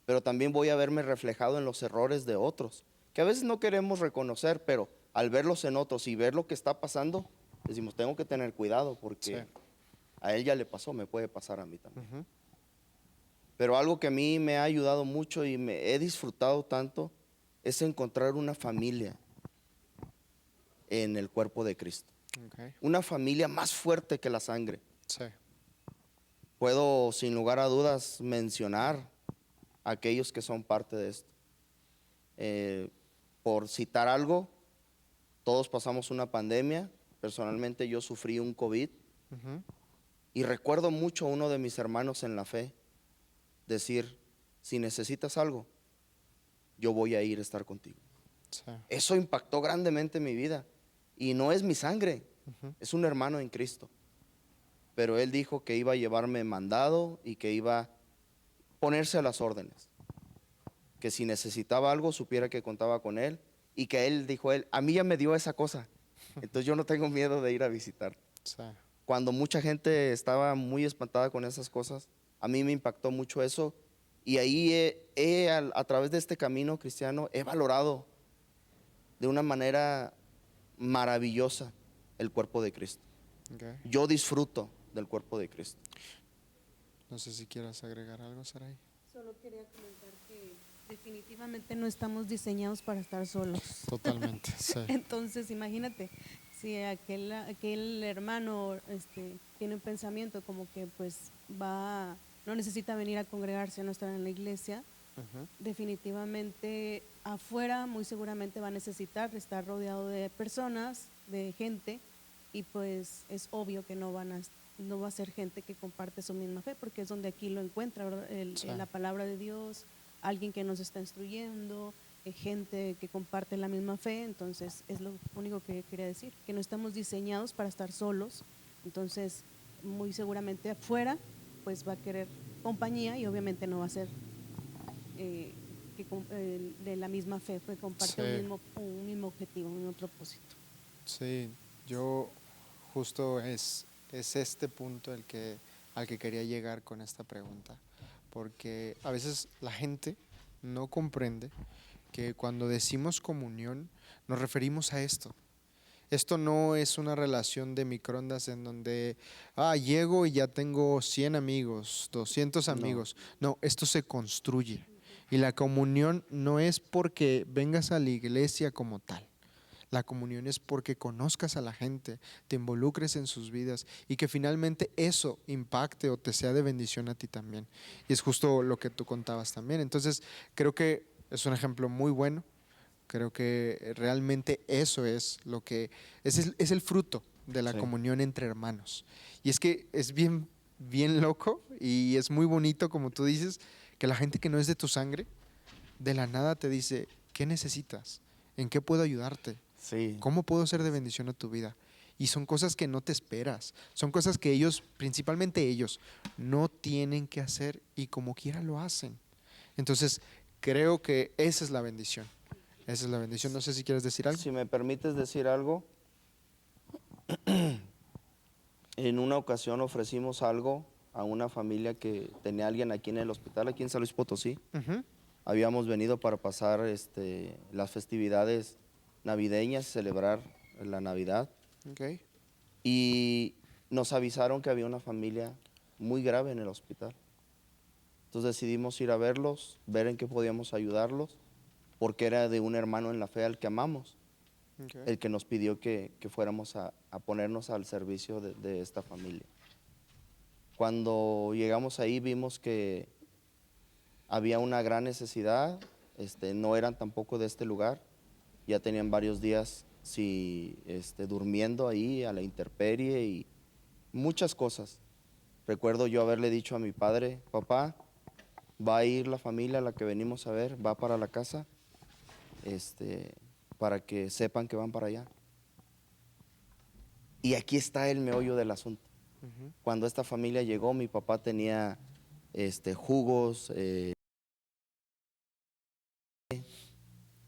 pero también voy a verme reflejado en los errores de otros, que a veces no queremos reconocer, pero al verlos en otros y ver lo que está pasando, decimos, tengo que tener cuidado porque Sí. a él ya le pasó, me puede pasar a mí también. Ujú. Pero algo que a mí me ha ayudado mucho y me he disfrutado tanto es encontrar una familia en el cuerpo de Cristo. Okay. Una familia más fuerte que la sangre. Sí. Puedo sin lugar a dudas mencionar a aquellos que son parte de esto. Por citar algo, todos pasamos una pandemia. Personalmente yo sufrí un COVID Ujú. y recuerdo mucho a uno de mis hermanos en la fe decir, si necesitas algo, yo voy a ir a estar contigo. Sí. Eso impactó grandemente mi vida. Y no es mi sangre, Ujú. es un hermano en Cristo. Pero él dijo que iba a llevarme mandado y que iba a ponerse a las órdenes. Que si necesitaba algo, supiera que contaba con él. Y que él dijo, a mí ya me dio esa cosa. Entonces yo no tengo miedo de ir a visitar. Sí. Cuando mucha gente estaba muy espantada con esas cosas, a mí me impactó mucho eso. Y ahí a través de este camino cristiano, he valorado de una manera maravillosa el cuerpo de Cristo. Okay. Yo disfruto del cuerpo de Cristo. No sé si quieras agregar algo, Saray. Solo quería comentar que definitivamente no estamos diseñados para estar solos. Totalmente. Sí. Entonces, imagínate, Si aquel hermano tiene un pensamiento como que pues no necesita venir a congregarse, no estar en la iglesia, definitivamente afuera muy seguramente va a necesitar estar rodeado de personas, de gente, y pues es obvio que no va a ser gente que comparte su misma fe, porque es donde aquí lo encuentra, ¿verdad? Sí. La palabra de Dios, alguien que nos está instruyendo, gente que comparte la misma fe. Entonces es lo único que quería decir, que no estamos diseñados para estar solos. Entonces muy seguramente afuera pues va a querer compañía, y obviamente no va a ser de la misma fe, que comparte Sí. un mismo objetivo, un mismo propósito. Sí, yo justo es este punto al que quería llegar con esta pregunta, porque a veces la gente no comprende que cuando decimos comunión nos referimos a esto. Esto no es una relación de microondas en donde, llego y ya tengo 100 amigos, 200 No. amigos. No, esto se construye. Y la comunión no es porque vengas a la iglesia como tal. La comunión es porque conozcas a la gente, te involucres en sus vidas y que finalmente eso impacte o te sea de bendición a ti también. Y es justo lo que tú contabas también. Entonces, creo que es un ejemplo muy bueno. Creo que realmente eso es lo que es el fruto de la Sí. comunión entre hermanos. Y es que es bien, bien loco y es muy bonito, como tú dices, que la gente que no es de tu sangre, de la nada te dice, ¿qué necesitas? ¿En qué puedo ayudarte? Sí. ¿Cómo puedo ser de bendición a tu vida? Y son cosas que no te esperas, son cosas que ellos, principalmente ellos, no tienen que hacer y como quiera lo hacen. Entonces, creo que esa es la bendición. Esa es la bendición. No sé si quieres decir algo. Si me permites decir algo, en una ocasión ofrecimos algo a una familia que tenía a alguien aquí en el hospital, aquí en San Luis Potosí. Ujú. Habíamos venido para pasar las festividades navideñas, celebrar la Navidad, Ok. y nos avisaron que había una familia muy grave en el hospital. Entonces decidimos ir a verlos, ver en qué podíamos ayudarlos, porque era de un hermano en la fe al que amamos, Ok. el que nos pidió que fuéramos a ponernos al servicio de esta familia. Cuando llegamos ahí vimos que había una gran necesidad, no eran tampoco de este lugar, ya tenían varios días durmiendo ahí a la intemperie y muchas cosas. Recuerdo yo haberle dicho a mi padre, papá, va a ir la familia a la que venimos a ver, va para la casa, para que sepan que van para allá. Y aquí está el meollo del asunto. Ujú. Cuando esta familia llegó, mi papá tenía jugos,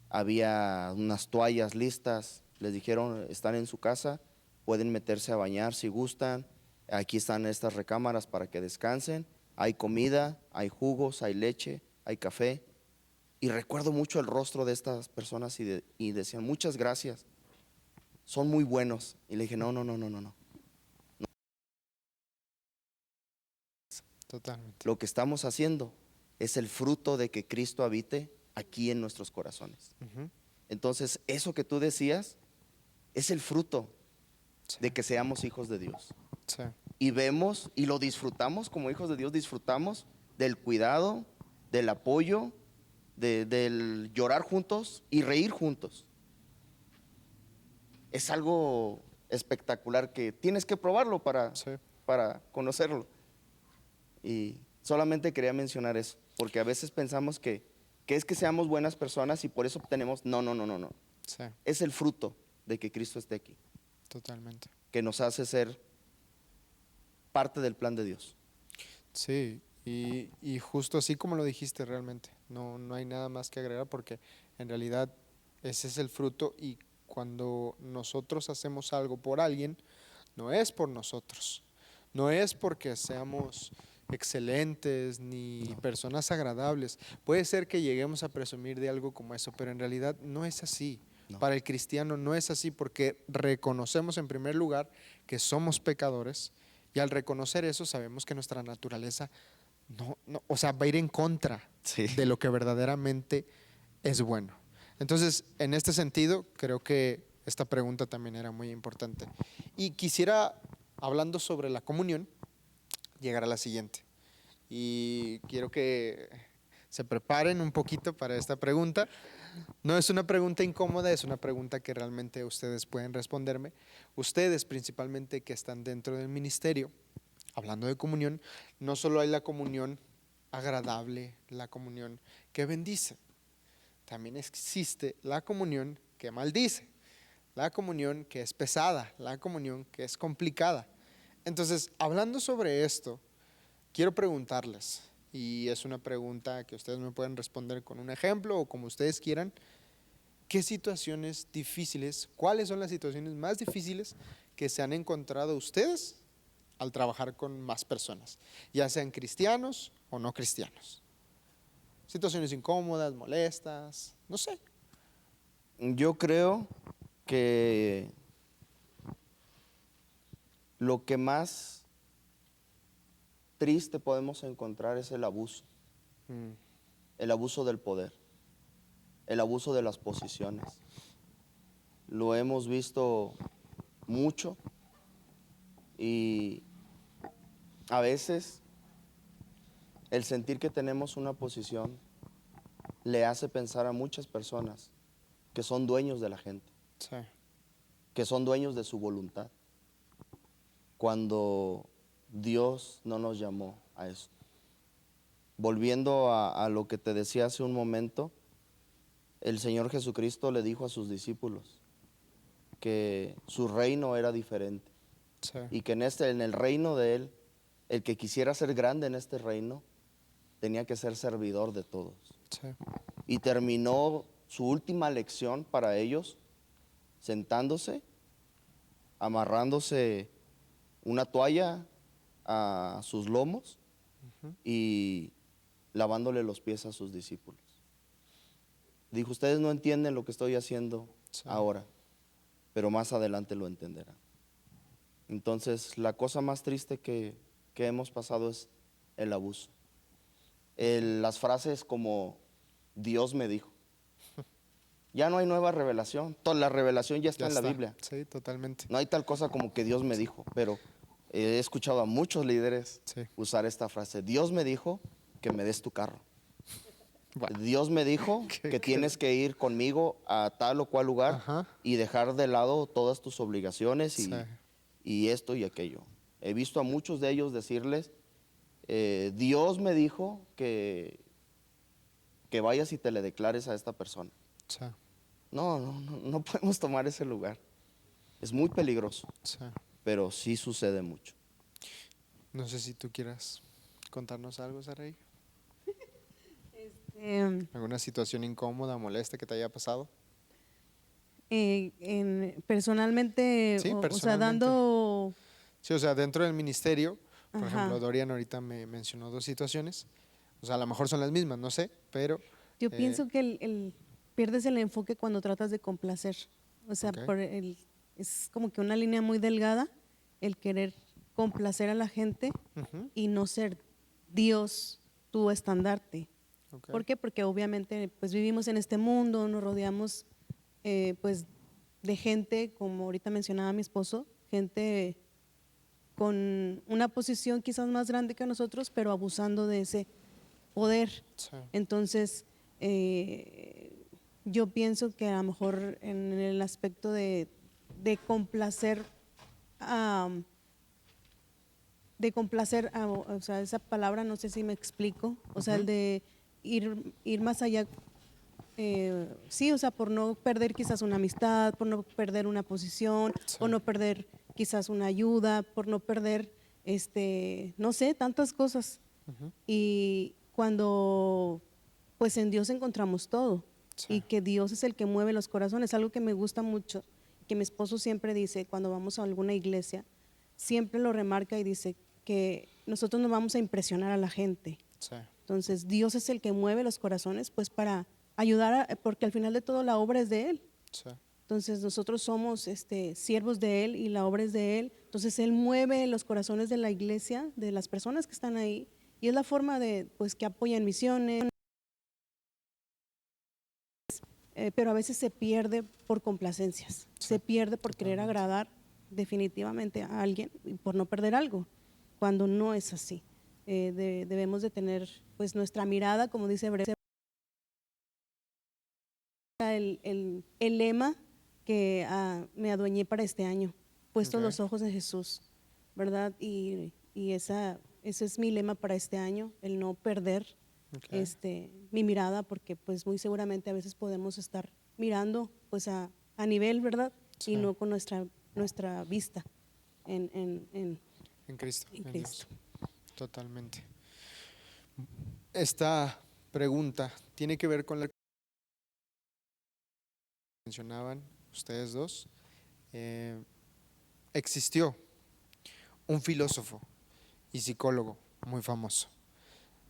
había unas toallas listas. Les dijeron, están en su casa, pueden meterse a bañar si gustan. Aquí están estas recámaras para que descansen. Hay comida, hay jugos, hay leche, hay café. Y recuerdo mucho el rostro de estas personas y decían, muchas gracias, son muy buenos. Y le dije, no, no, no, no, no, no. Totalmente. Lo que estamos haciendo es el fruto de que Cristo habite aquí en nuestros corazones. Ujú. Entonces, eso que tú decías es el fruto Sí. de que seamos hijos de Dios. Sí. Y vemos y lo disfrutamos como hijos de Dios, disfrutamos del cuidado, del apoyo, del llorar juntos y reír juntos. Es algo espectacular que tienes que probarlo Sí. para conocerlo. Y solamente quería mencionar eso, porque a veces pensamos que es que seamos buenas personas y por eso obtenemos. No, no, no, no, no. Sí. Es el fruto de que Cristo esté aquí, Totalmente. que nos hace ser parte del plan de Dios. Sí. Y justo así como lo dijiste realmente, no hay nada más que agregar porque en realidad ese es el fruto y cuando nosotros hacemos algo por alguien, no es por nosotros, no es porque seamos excelentes ni personas agradables. Puede ser que lleguemos a presumir de algo como eso, pero en realidad no es así. No. Para el cristiano no es así porque reconocemos en primer lugar que somos pecadores y al reconocer eso sabemos que nuestra naturaleza o sea, va a ir en contra Sí. de lo que verdaderamente es bueno. Entonces, en este sentido, creo que esta pregunta también era muy importante. Y quisiera, hablando sobre la comunión, llegar a la siguiente. Y quiero que se preparen un poquito para esta pregunta. No es una pregunta incómoda, es una pregunta que realmente ustedes pueden responderme. Ustedes principalmente que están dentro del ministerio, hablando de comunión, no solo hay la comunión agradable, la comunión que bendice, también existe la comunión que maldice, la comunión que es pesada, la comunión que es complicada. Entonces, hablando sobre esto, quiero preguntarles, y es una pregunta que ustedes me pueden responder con un ejemplo o como ustedes quieran, ¿qué situaciones difíciles, cuáles son las situaciones más difíciles que se han encontrado ustedes al trabajar con más personas, ya sean cristianos o no cristianos? Situaciones incómodas, molestas, no sé. Yo creo que lo que más triste podemos encontrar es el abuso del poder, el abuso de las posiciones. Lo hemos visto mucho y a veces el sentir que tenemos una posición le hace pensar a muchas personas que son dueños de la gente, Sí. que son dueños de su voluntad, cuando Dios no nos llamó a eso. Volviendo a lo que te decía hace un momento, el Señor Jesucristo le dijo a sus discípulos que su reino era diferente Sí. y que en el reino de Él, el que quisiera ser grande en este reino, tenía que ser servidor de todos. Sí. Y terminó su última lección para ellos sentándose, amarrándose una toalla a sus lomos y lavándole los pies a sus discípulos. Dijo, ustedes no entienden lo que estoy haciendo ahora, pero más adelante lo entenderán. Entonces, la cosa más triste que hemos pasado es el abuso. Las frases como Dios me dijo. Ya no hay nueva revelación, toda la revelación ya está en la Biblia. Sí, totalmente. No hay tal cosa como que Dios me dijo, pero he escuchado a muchos líderes usar esta frase. Dios me dijo que me des tu carro. Bueno. Dios me dijo que tienes que ir conmigo a tal o cual lugar y dejar de lado todas tus obligaciones y esto y aquello. He visto a muchos de ellos decirles, Dios me dijo que vayas y te le declares a esta persona. Sí. No podemos tomar ese lugar. Es muy peligroso, pero sí sucede mucho. No sé si tú quieras contarnos algo, Sarai. ¿Alguna situación incómoda, molesta que te haya pasado? Personalmente, Sí, o sea, personalmente. dando... Sí, o sea, dentro del ministerio, por Ajá. ejemplo, Dorian ahorita me mencionó dos situaciones. O sea, a lo mejor son las mismas, no sé, pero Yo pienso que pierdes el enfoque cuando tratas de complacer. O sea, Ok. es como que una línea muy delgada el querer complacer a la gente y no ser Dios tu estandarte. Ok. ¿Por qué? Porque obviamente pues vivimos en este mundo, nos rodeamos pues de gente, como ahorita mencionaba mi esposo, gente con una posición quizás más grande que nosotros, pero abusando de ese poder. Sí. Entonces, yo pienso que a lo mejor en el aspecto de complacer, o sea, esa palabra no sé si me explico, o sea, el de ir más allá, sí, o sea, por no perder quizás una amistad, por no perder una posición, por no perder quizás una ayuda, por no perder, no sé, tantas cosas. Y cuando pues en Dios encontramos todo y que Dios es el que mueve los corazones, algo que me gusta mucho, que mi esposo siempre dice cuando vamos a alguna iglesia, siempre lo remarca y dice que nosotros no vamos a impresionar a la gente. Sí. Entonces Dios es el que mueve los corazones pues para ayudar, porque al final de todo la obra es de Él. Sí. Entonces nosotros somos siervos de Él y la obra es de Él. Entonces Él mueve los corazones de la iglesia, de las personas que están ahí, y es la forma de pues que apoyan misiones, pero a veces se pierde por complacencias, se pierde por querer agradar definitivamente a alguien y por no perder algo, cuando no es así. Debemos de tener pues nuestra mirada, como dice Hebreos, el lema que me adueñé para este año, puestos los ojos en Jesús, ¿verdad? Y ese es mi lema para este año, el no perder mi mirada, porque pues muy seguramente a veces podemos estar mirando pues a nivel, ¿verdad? Sí. Y no con nuestra vista en Cristo. en En Cristo. Dios. Totalmente. Esta pregunta tiene que ver con la que mencionaban ustedes dos. Existió un filósofo y psicólogo muy famoso.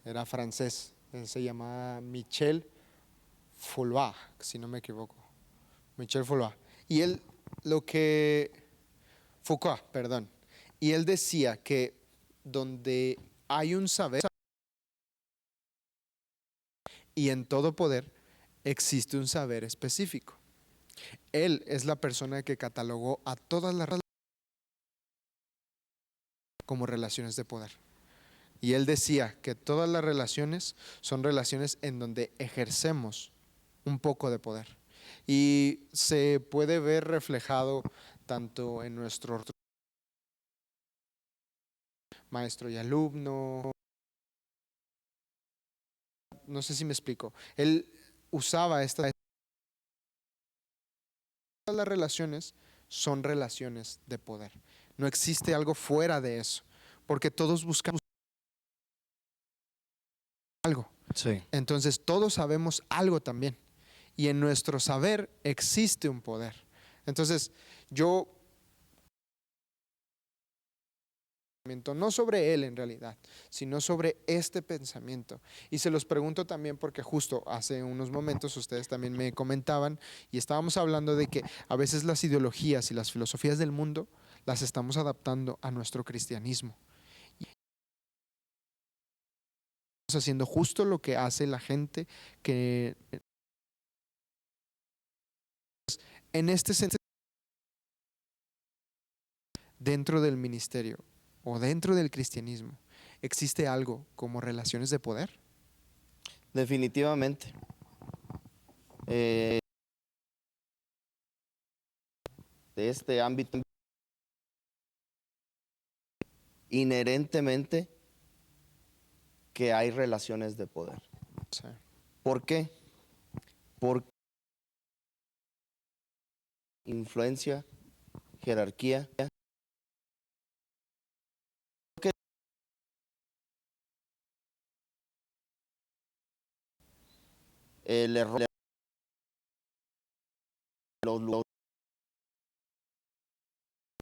Era francés. Él se llamaba Michel Foucault, si no me equivoco. Michel Foucault. Y él Foucault, perdón. Y él decía que donde hay un saber y en todo poder existe un saber específico. Él es la persona que catalogó a todas las relaciones como relaciones de poder. Y él decía que todas las relaciones son relaciones en donde ejercemos un poco de poder. Y se puede ver reflejado tanto en nuestro maestro y alumno. No sé si me explico. Él usaba todas las relaciones son relaciones de poder. No existe algo fuera de eso, porque todos buscamos algo. Sí. Entonces todos sabemos algo también. Y en nuestro saber existe un poder. Entonces yo, no sobre él en realidad, sino sobre este pensamiento. Y se los pregunto también porque justo hace unos momentos ustedes también me comentaban y estábamos hablando de que a veces las ideologías y las filosofías del mundo las estamos adaptando a nuestro cristianismo. Y estamos haciendo justo lo que hace la gente que en este sentido dentro del ministerio o dentro del cristianismo existe algo como relaciones de poder. Definitivamente. De este ámbito, inherentemente que hay relaciones de poder. Sí. ¿Por qué? Por influencia, jerarquía. El error,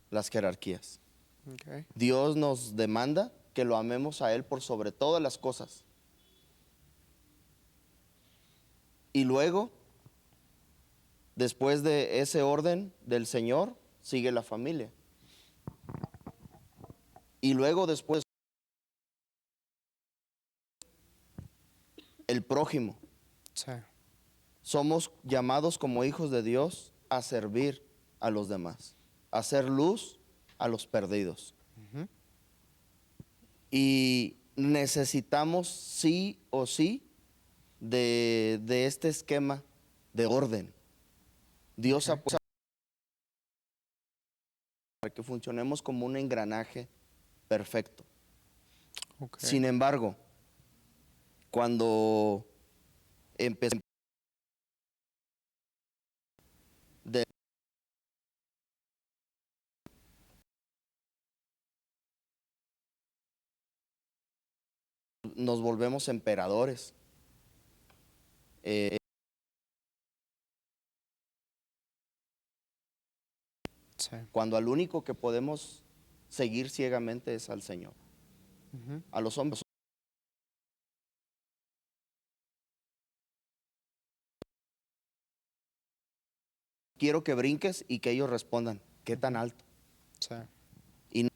las jerarquías. Okay. Dios nos demanda que lo amemos a Él por sobre todas las cosas. Y luego, después de ese orden del Señor, sigue la familia. Y luego después, el prójimo. Sí. Somos llamados como hijos de Dios a servir a los demás, a hacer luz a los perdidos. Uh-huh. Y necesitamos sí o sí de este esquema de orden. Dios ha puesto para que funcionemos como un engranaje perfecto. Okay. Sin embargo, cuando empezamos nos volvemos emperadores. Sí. Cuando al único que podemos seguir ciegamente es al Señor. Uh-huh. A los hombres. Quiero que brinques y que ellos respondan, ¿qué tan alto? Sí. Y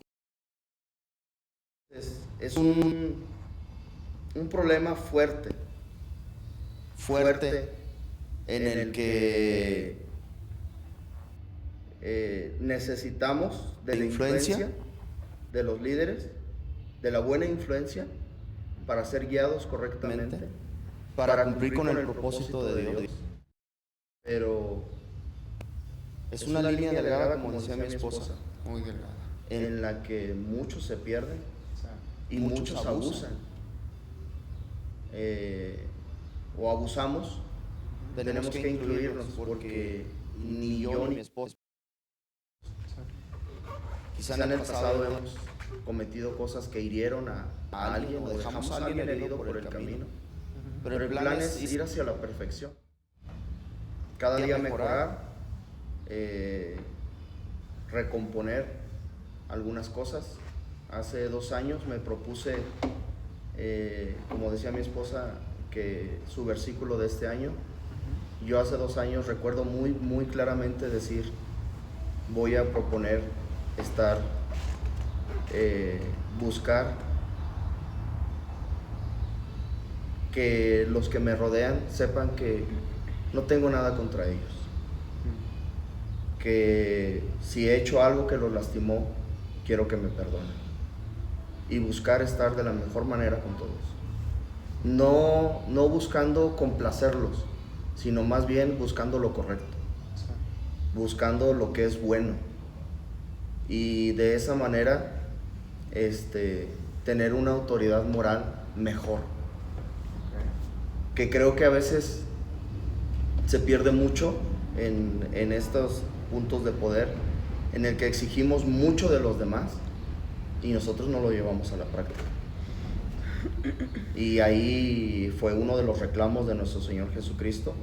es un problema fuerte en el que necesitamos de la influencia de los líderes, de la buena influencia, para ser guiados correctamente, para cumplir con el propósito de Dios. Pero es una línea delgada, como decía mi esposa, Muy delgada. en la que muchos se pierden y muchos abusan. O abusamos. Tenemos que incluirnos, porque ni yo ni mi esposa, quizá en el pasado hemos cometido cosas que hirieron a alguien, o dejamos a alguien herido por el camino. Pero el plan es ir hacia la perfección. Cada día mejorar, recomponer algunas cosas. Hace 2 años me propuse, como decía mi esposa, que su versículo de este año, yo hace 2 años recuerdo muy claramente decir, voy a proponer buscar que los que me rodean sepan que no tengo nada contra ellos, que si he hecho algo que los lastimó, quiero que me perdonen, y buscar estar de la mejor manera con todos, no buscando complacerlos, sino más bien buscando lo correcto, buscando lo que es bueno, y de esa manera tener una autoridad moral mejor, que creo que a veces se pierde mucho en estos puntos de poder, en el que exigimos mucho de los demás y nosotros no lo llevamos a la práctica. Y ahí fue uno de los reclamos de nuestro Señor Jesucristo,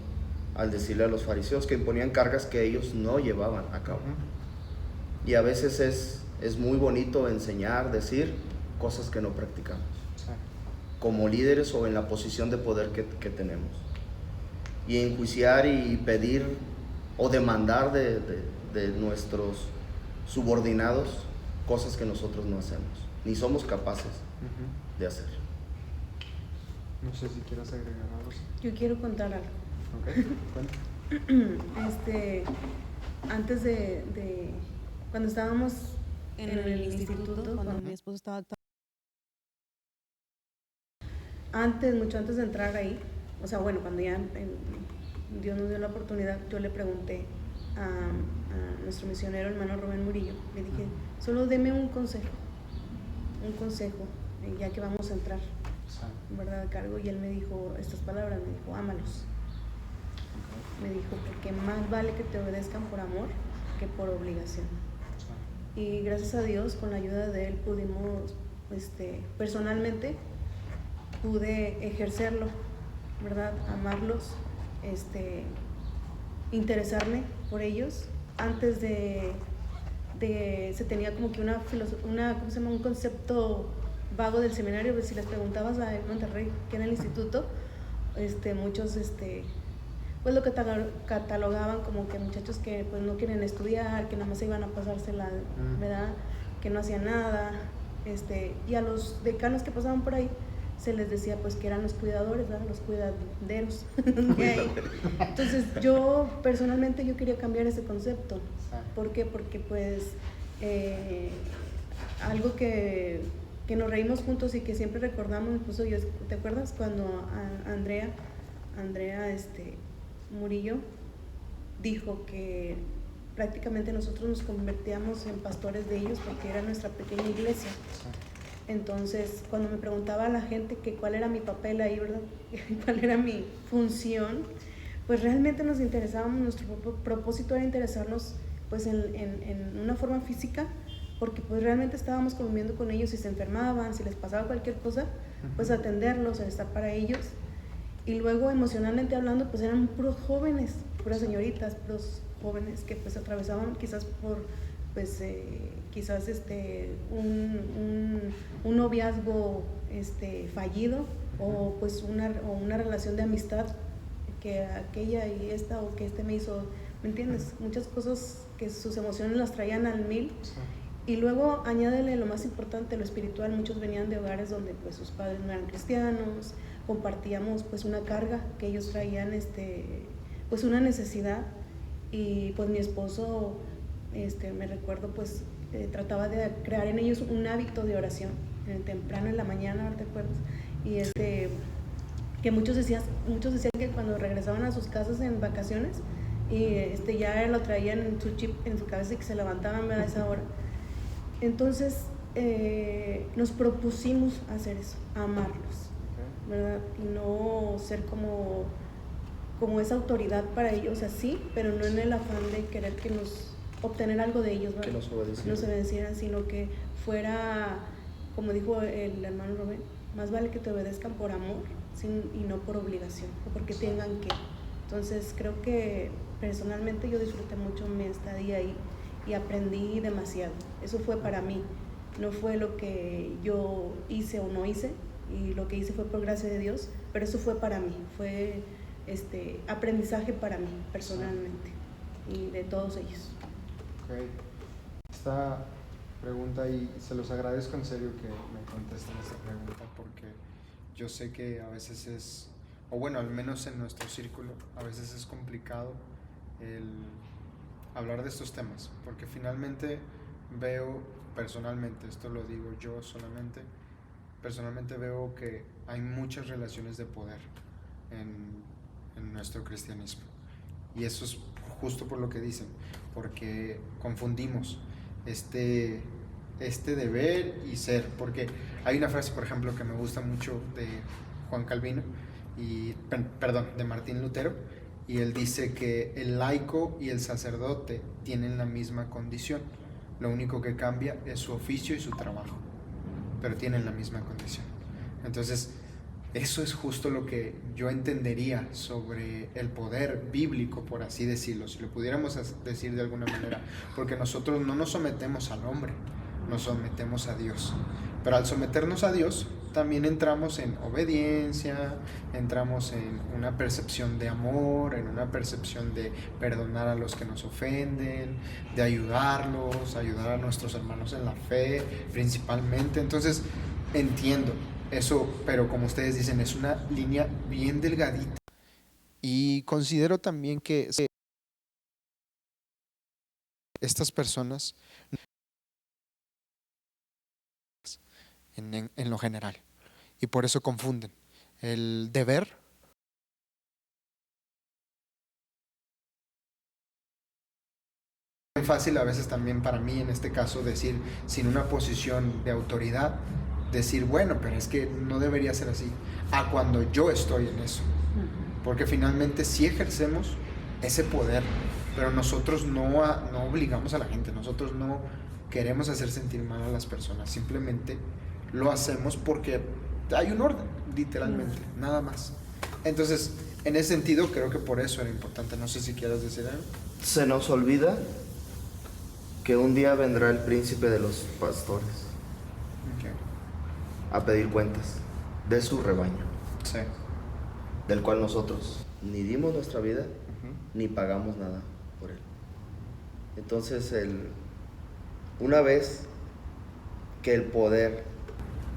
al decirle a los fariseos que imponían cargas que ellos no llevaban a cabo. Y a veces es muy bonito enseñar, decir cosas que no practicamos, como líderes o en la posición de poder que tenemos. Y enjuiciar y pedir o demandar de nuestros subordinados cosas que nosotros no hacemos, ni somos capaces de hacer. No sé si quieres agregar algo. Yo quiero contar algo. Okay, Antes de cuando estábamos en el instituto, cuando mi esposo estaba mucho antes de entrar ahí, o sea, bueno, cuando ya Dios nos dio la oportunidad, yo le pregunté a nuestro misionero hermano Rubén Murillo, le dije, solo deme un consejo, ya que vamos a entrar, ¿verdad?, a cargo. Y él me dijo estas palabras, me dijo, ámalos. Me dijo, porque más vale que te obedezcan por amor que por obligación. Y gracias a Dios, con la ayuda de él, pudimos, personalmente, pude ejercerlo, ¿verdad?, amarlos, interesarme por ellos. Antes se tenía como que un concepto vago del seminario, pues si les preguntabas a Monterrey, que era el instituto, muchos pues lo catalogaban como que muchachos que pues no quieren estudiar, que nada más se iban a pasársela, ¿verdad?, que no hacían nada, y a los decanos que pasaban por ahí se les decía pues que eran los cuidadores, ¿verdad?, los cuidaderos de ahí. Entonces yo personalmente quería cambiar ese concepto. ¿Por qué? Porque pues algo que nos reímos juntos y que siempre recordamos, incluso yo, ¿te acuerdas cuando Andrea Murillo dijo que prácticamente nosotros nos convertíamos en pastores de ellos porque era nuestra pequeña iglesia? Entonces, cuando me preguntaba a la gente que cuál era mi papel ahí, ¿verdad?, cuál era mi función, pues realmente nos interesábamos, nuestro propósito era interesarnos pues en una forma física, porque pues realmente estábamos conviviendo con ellos, si se enfermaban, si les pasaba cualquier cosa, pues atenderlos, estar para ellos. Y luego emocionalmente hablando, pues eran puros jóvenes, puras señoritas, puros jóvenes que pues atravesaban quizás por pues quizás un noviazgo fallido, o pues una relación de amistad, que aquella y esta, o que me hizo, ¿me entiendes? Muchas cosas que sus emociones las traían al 1000. Y luego añádele lo más importante, lo espiritual. Muchos venían de hogares donde pues sus padres no eran cristianos, compartíamos pues una carga que ellos traían pues una necesidad, y pues mi esposo, me recuerdo, pues trataba de crear en ellos un hábito de oración, temprano en la mañana, ¿te acuerdas? Y que muchos decían que cuando regresaban a sus casas en vacaciones, y ya lo traían en su chip, en su cabeza, y que se levantaban a esa hora. Entonces nos propusimos hacer eso, amarlos, ¿verdad? Y no ser como esa autoridad para ellos, así, pero no en el afán de querer obtener algo de ellos, ¿verdad? Que nos obedecieran, sino que fuera, como dijo el hermano Rubén, más vale que te obedezcan por amor y no por obligación, o porque tengan que. Entonces creo que personalmente yo disfruté mucho mi estadía ahí y aprendí demasiado. Eso fue para mí, no fue lo que yo hice o no hice, y lo que hice fue por gracia de Dios, pero eso fue para mí, fue aprendizaje para mí personalmente y de todos ellos. Okay. Esta pregunta, y se los agradezco en serio que me contesten esta pregunta, porque yo sé que a veces es, o bueno, al menos en nuestro círculo, a veces es complicado el hablar de estos temas, porque finalmente veo, personalmente, esto lo digo yo solamente, personalmente veo que hay muchas relaciones de poder en nuestro cristianismo, y eso es justo por lo que dicen, porque confundimos este deber y ser, porque hay una frase, por ejemplo, que me gusta mucho de Juan Calvino, de Martín Lutero, y él dice que el laico y el sacerdote tienen la misma condición, lo único que cambia es su oficio y su trabajo, pero tienen la misma condición. Entonces, eso es justo lo que yo entendería sobre el poder bíblico, por así decirlo, si lo pudiéramos decir de alguna manera, porque nosotros no nos sometemos al hombre, nos sometemos a Dios, pero al someternos a Dios también entramos en obediencia, entramos en una percepción de amor, en una percepción de perdonar a los que nos ofenden, de ayudarlos, ayudar a nuestros hermanos en la fe principalmente. Entonces entiendo eso, pero como ustedes dicen, es una línea bien delgadita. Y considero también que estas personas en lo general, y por eso confunden el deber es fácil a veces también para mí, en este caso, decir sin una posición de autoridad, decir, bueno, pero es que no debería ser así, a cuando yo estoy en eso, porque finalmente sí ejercemos ese poder, pero nosotros no obligamos a la gente, nosotros no queremos hacer sentir mal a las personas, simplemente lo hacemos porque hay un orden, literalmente, nada más. Entonces, en ese sentido, creo que por eso era importante. No sé si quieras decir algo. Se nos olvida que un día vendrá el príncipe de los pastores a pedir cuentas de su rebaño, sí, del cual nosotros ni dimos nuestra vida, ni pagamos nada por él. Entonces, una vez que el poder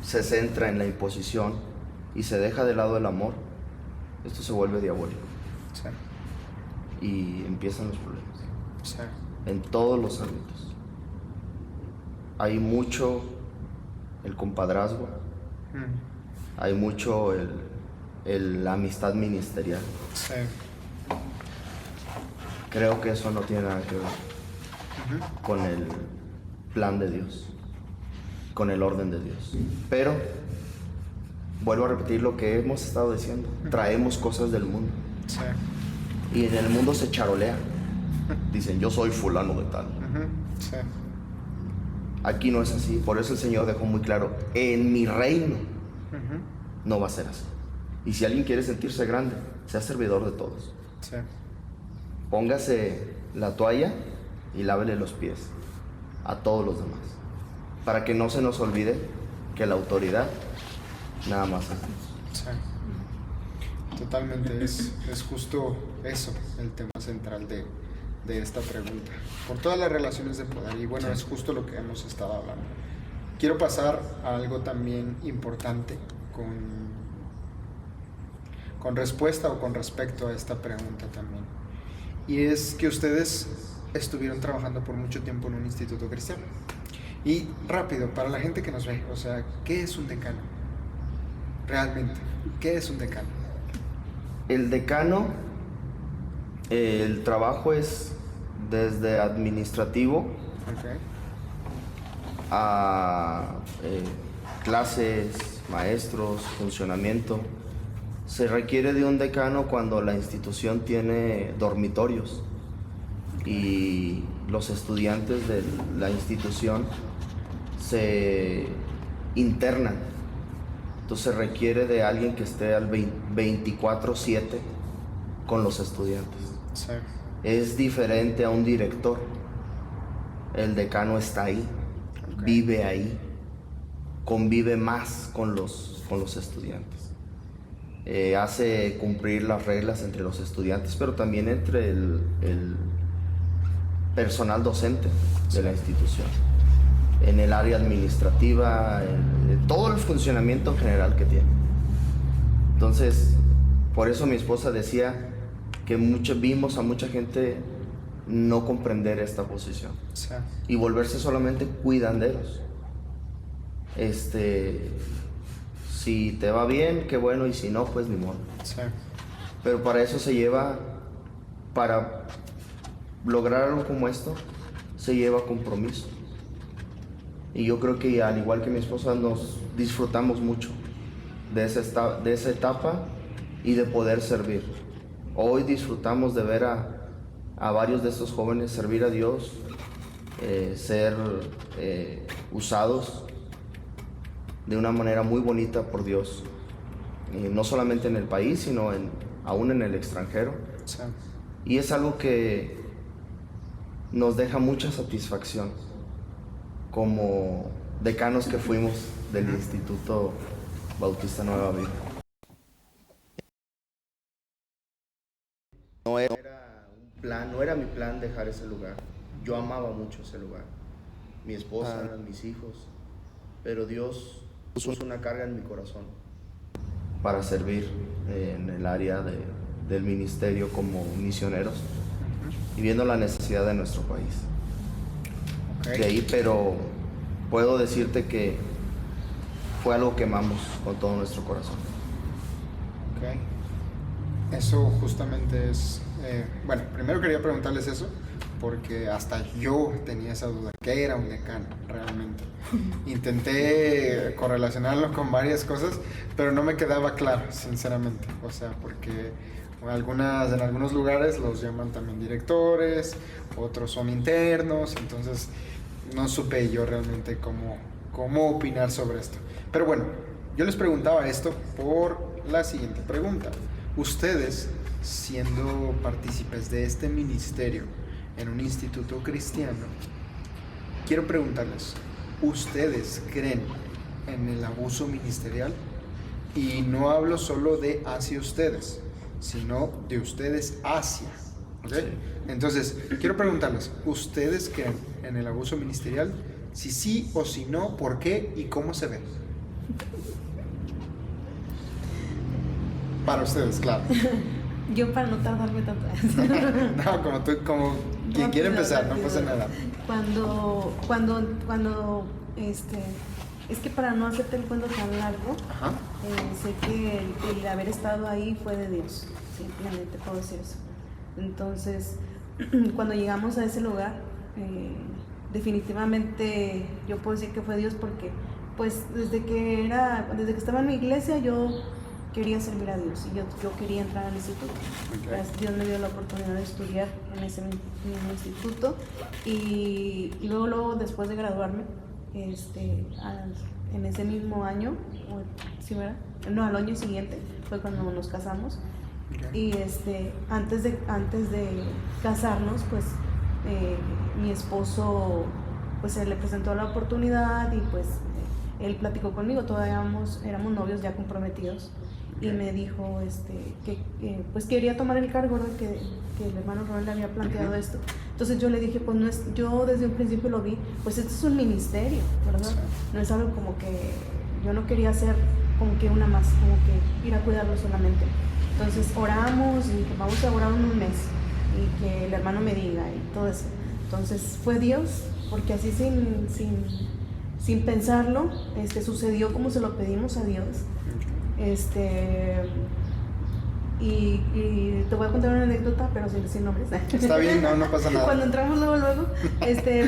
se centra en la imposición y se deja de lado el amor, esto se vuelve diabólico. Sí. Y empiezan los problemas. Sí. En todos los ámbitos. Hay mucho el compadrazgo, hay mucho la amistad ministerial. Sí. Creo que eso no tiene nada que ver con el plan de Dios, con el orden de Dios. Pero vuelvo a repetir lo que hemos estado diciendo, traemos cosas del mundo. Sí. Y en el mundo se charolea, dicen yo soy fulano de tal. Sí. Aquí no es así, por eso el Señor dejó muy claro, en mi reino no va a ser así. Y si alguien quiere sentirse grande, sea servidor de todos. Sí. Póngase la toalla y lávele los pies a todos los demás, para que no se nos olvide que la autoridad nada más es Dios. Sí. Totalmente, es justo eso el tema central de esta pregunta, por todas las relaciones de poder, y bueno, es justo lo que hemos estado hablando. Quiero pasar a algo también importante con respuesta o con respecto a esta pregunta también. y es que ustedes estuvieron trabajando por mucho tiempo en un instituto cristiano. Y rápido, para la gente que nos ve, o sea, ¿qué es un decano? Realmente, ¿qué es un decano? El decano, el trabajo es desde administrativo Okay. a clases, maestros, funcionamiento. Se requiere de un decano cuando la institución tiene dormitorios y los estudiantes de la institución se internan. Entonces se requiere de alguien que esté al 24/7 con los estudiantes. Sí. Es diferente a un director. El decano está ahí, Okay. vive ahí, convive más con los estudiantes. Hace cumplir las reglas entre los estudiantes, pero también entre el personal docente de la institución, en el área administrativa, en todo el funcionamiento general que tiene. Entonces, por eso mi esposa decía que vimos a mucha gente no comprender esta posición Sí. y volverse solamente cuidanderos. Si te va bien, qué bueno, y si no, pues ni modo. Sí. Pero para eso para lograr algo como esto, se lleva compromiso. Y yo creo que al igual que mi esposa nos disfrutamos mucho de esa etapa y de poder servir. Hoy disfrutamos de ver a varios de estos jóvenes servir a Dios, ser usados de una manera muy bonita por Dios, no solamente en el país, sino aún en el extranjero. Sí. Y es algo que nos deja mucha satisfacción como decanos que fuimos del Instituto Bautista Nueva Vida. No era mi plan dejar ese lugar. Yo amaba mucho ese lugar. Mi esposa, mis hijos. Pero Dios puso una carga en mi corazón para servir en el área del ministerio como misioneros y viendo la necesidad de nuestro país. Okay. De ahí, pero puedo decirte que fue algo que amamos con todo nuestro corazón. Okay. Eso justamente es... bueno, primero quería preguntarles eso, porque hasta yo tenía esa duda, ¿qué era un decano realmente? Intenté correlacionarlo con varias cosas, pero no me quedaba claro, sinceramente. O sea, porque en algunos lugares los llaman también directores, otros son internos, entonces no supe yo realmente cómo opinar sobre esto. Pero bueno, yo les preguntaba esto por la siguiente pregunta. Ustedes, siendo partícipes de este ministerio en un instituto cristiano, quiero preguntarles, ¿ustedes creen en el abuso ministerial? Y no hablo solo de hacia ustedes, sino de ustedes hacia. ¿Okay? Sí. Entonces, quiero preguntarles, ¿ustedes creen en el abuso ministerial? Si sí o si no, ¿por qué y cómo se ve? Para ustedes, claro. Yo para no tardarme tanto. No, como quien quiere empezar, no pasa nada. Cuando es que para no hacerte el cuento tan largo, sé que el haber estado ahí fue de Dios, simplemente puedo decir eso. Entonces, cuando llegamos a ese lugar, definitivamente yo puedo decir que fue Dios, porque pues desde que estaba en mi iglesia yo quería servir a Dios y yo quería entrar al instituto. Okay. Dios me dio la oportunidad de estudiar en ese mismo instituto y luego después de graduarme, en ese mismo año, ¿sí, verdad? No, al año siguiente fue cuando nos casamos. Okay. Y antes de casarnos, pues mi esposo pues se le presentó la oportunidad y pues él platicó conmigo, todavía éramos novios ya comprometidos. Okay. Y me dijo que pues quería tomar el cargo, ¿verdad? Que el hermano Roel le había planteado esto. Entonces yo le dije, pues yo desde un principio lo vi, pues esto es un ministerio, ¿verdad? Sí. No es algo como que yo no quería hacer como que una más, como que ir a cuidarlo solamente. Entonces oramos y dije, vamos a orar un mes. y que el hermano me diga y todo eso. Entonces fue Dios, porque así sin pensarlo, sucedió como se lo pedimos a Dios. Y te voy a contar una anécdota, pero sin nombres. Está bien, no pasa nada. Cuando entramos luego,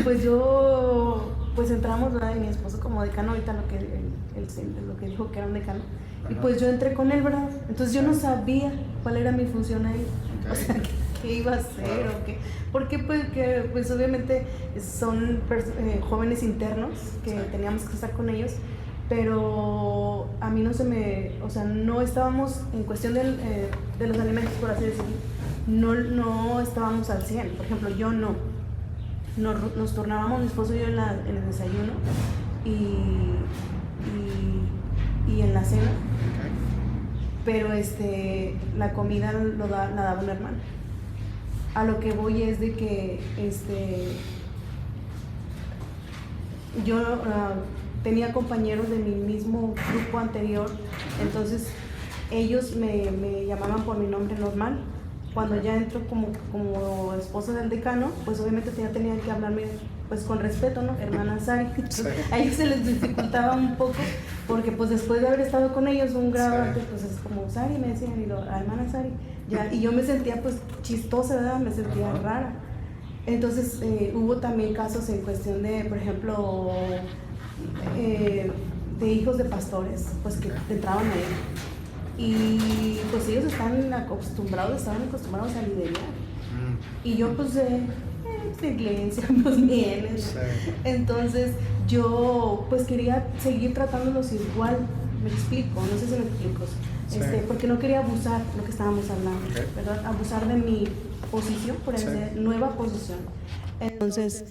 pues yo, pues entramos, ¿verdad? Y mi esposo como decano, ahorita lo que dijo que era un decano. Y pues yo entré con él, ¿verdad? Entonces yo no sabía cuál era mi función ahí. Okay. O sea, qué iba a hacer o qué. Porque pues obviamente son jóvenes internos que teníamos que estar con ellos, pero a mí no estábamos en cuestión de los alimentos, por así decirlo, no estábamos al 100. Por ejemplo, yo no. Nos turnábamos mi esposo y yo en el desayuno y en la cena. Pero la comida la daba un hermano. A lo que voy es de que yo tenía compañeros de mi mismo grupo anterior, entonces ellos me llamaban por mi nombre normal. Cuando ya entro como esposa del decano, pues obviamente ya tenían que hablarme pues con respeto, ¿no? Hermana Sari. Sí. A ellos se les dificultaba un poco, porque pues después de haber estado con ellos un grado antes, pues es como Sari, me decían, y hermana Sari. Ya, y yo me sentía pues chistosa, ¿verdad? Me sentía rara. Entonces hubo también casos en cuestión de, por ejemplo, de hijos de pastores, pues que entraban ahí. Y pues ellos estaban acostumbrados a liderar. Y yo pues de iglesia, pues bienes. Sí. Entonces yo pues quería seguir tratándolos igual, me explico, no sé si me explico. Sí. Porque no quería abusar lo que estábamos hablando, okay, ¿verdad? Abusar de mi posición, por ejemplo, sí, nueva posición. Entonces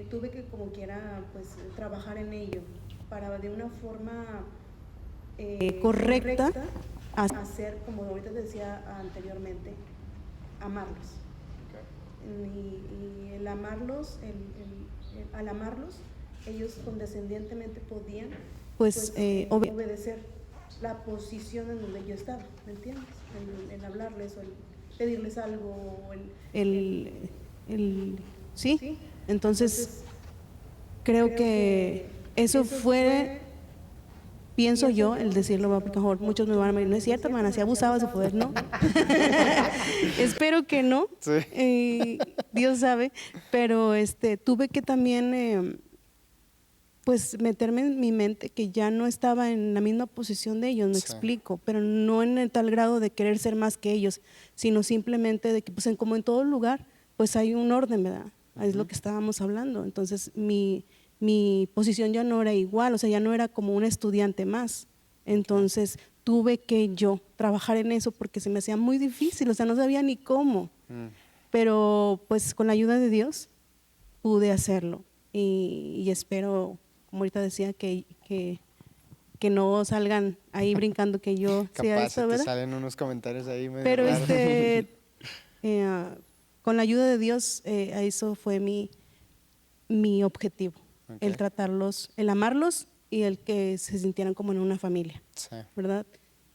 tuve que como quiera pues trabajar en ello para de una forma correcta hacer, como ahorita te decía anteriormente, amarlos. Okay. Y el amarlos, al amarlos, ellos condescendientemente podían obedecer la posición en donde yo estaba, ¿me entiendes? El hablarles o el pedirles algo, ¿sí? Entonces creo que eso fue, pienso yo, el decirlo, porque mejor muchos me van a decir, no es cierto, hermana, si abusaba de su poder, ¿no? Espero que no, sí. Dios sabe, pero tuve que también pues meterme en mi mente que ya no estaba en la misma posición de ellos, me explico, pero no en el tal grado de querer ser más que ellos, sino simplemente de que pues como en todo lugar, pues hay un orden, ¿verdad? Es lo que estábamos hablando. Entonces mi posición ya no era igual, o sea, ya no era como un estudiante más. Entonces tuve que yo trabajar en eso porque se me hacía muy difícil, o sea, no sabía ni cómo. Pero pues con la ayuda de Dios pude hacerlo y espero, como ahorita decía, que no salgan ahí brincando que yo sea eso, ¿verdad? Te salen unos comentarios ahí medio pero raros. Con la ayuda de Dios, eso fue mi objetivo, okay, el tratarlos, el amarlos y el que se sintieran como en una familia, sí, ¿verdad?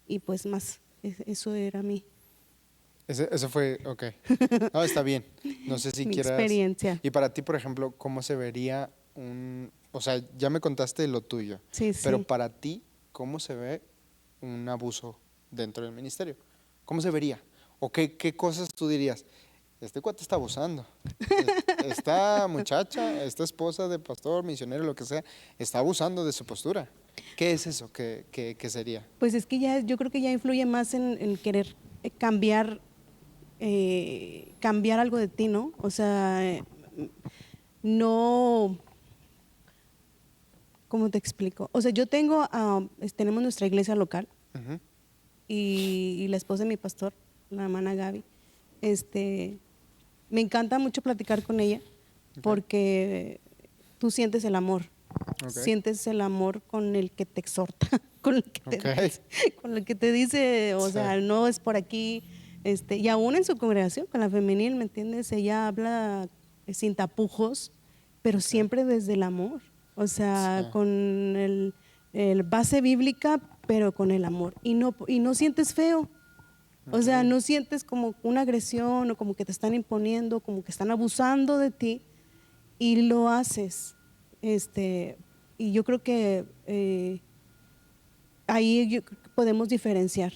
Y pues más, eso era eso fue, ok. No, está bien. No sé si mi quieras. Experiencia. Y para ti, por ejemplo, ¿cómo se vería o sea, ya me contaste lo tuyo, sí, pero para ti, ¿cómo se ve un abuso dentro del ministerio? ¿Cómo se vería? ¿O qué cosas tú dirías? Este cuate está abusando. Esta muchacha, esta esposa de pastor, misionero, lo que sea, está abusando de su postura. ¿Qué es eso? ¿Qué sería? Pues es que yo creo que ya influye más en querer cambiar algo de ti, ¿no? O sea, no, ¿cómo te explico? O sea, yo tenemos nuestra iglesia local, uh-huh, y la esposa de mi pastor, la hermana Gaby, me encanta mucho platicar con ella, okay, porque tú sientes el amor, okay, sientes el amor con el que te exhorta, con el que te dice, o sea, no es por aquí, y aún en su congregación, con la femenil, ¿me entiendes? Ella habla sin tapujos, pero siempre desde el amor, o sea, con el base bíblica, pero con el amor, y no sientes feo. O sea, Ok. no sientes como una agresión o como que te están imponiendo, como que están abusando de ti y lo haces. Y yo creo que ahí creo que podemos diferenciar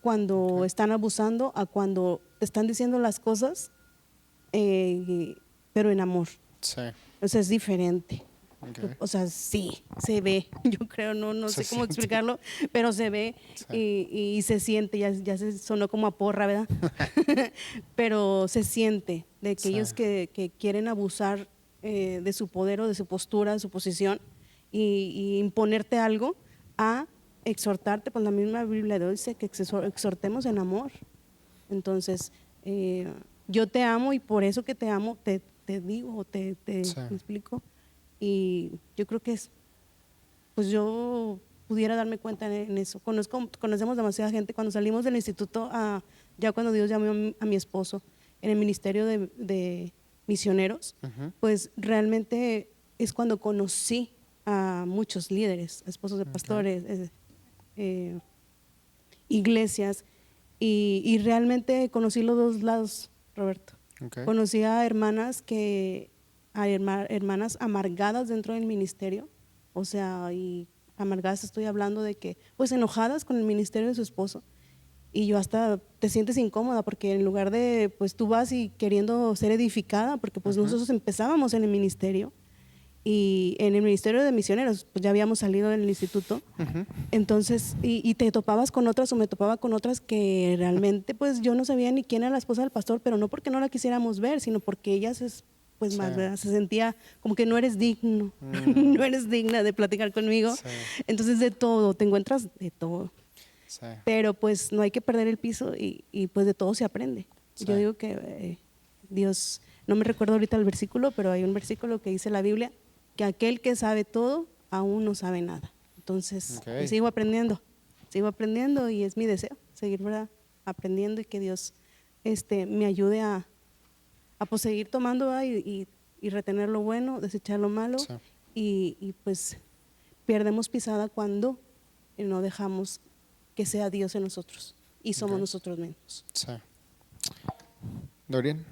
cuando Ok. están abusando a cuando te están diciendo las cosas, pero en amor. Sí. O sea, es diferente. Ok. O sea, sí, se ve, yo creo, no Se sé cómo siente. explicarlo, pero se ve Sí. y se siente, ya se sonó como a porra, ¿verdad? Pero se siente de aquellos Sí. que quieren abusar de su poder o de su postura, de su posición y imponerte algo a exhortarte, pues la misma Biblia dice que exhortemos en amor. Entonces, yo te amo y por eso que te amo, te digo, Sí. ¿me explico? Y yo creo que pues yo pudiera darme cuenta en eso. Conocemos demasiada gente. Cuando salimos del instituto, ya cuando Dios llamó a mi esposo en el ministerio de misioneros, Ujú. pues realmente es cuando conocí a muchos líderes, esposos de Ok. pastores, eh, iglesias, y realmente conocí los dos lados, Roberto. Ok. Conocí a hermanas hermanas amargadas dentro del ministerio, o sea, y amargadas estoy hablando de que, pues enojadas con el ministerio de su esposo, y yo hasta te sientes incómoda porque en lugar de, pues tú vas y queriendo ser edificada, porque pues Ujú. nosotros empezábamos en el ministerio, y en el ministerio de misioneros, pues ya habíamos salido del instituto, Ujú. entonces, y te topabas con otras o me topaba con otras que realmente pues yo no sabía ni quién era la esposa del pastor, pero no porque no la quisiéramos ver, sino porque ella pues Sí. más, ¿verdad? Se sentía como que no eres digno, Mm. no eres digna de platicar conmigo. Sí. Entonces de todo, te encuentras de todo, Sí. pero pues no hay que perder el piso y pues de todo se aprende. Sí. Yo digo que Dios, no me recuerdo ahorita el versículo, pero hay un versículo que dice la Biblia, que aquel que sabe todo aún no sabe nada. Entonces, Ok. yo sigo aprendiendo y es mi deseo seguir, ¿verdad? Aprendiendo y que Dios me ayude a pues, seguir tomando, ¿verdad? Y retener lo bueno, desechar lo malo Sí. y pues perdemos pisada cuando no dejamos que sea Dios en nosotros y somos Ok. nosotros mismos. Sí. Dorian,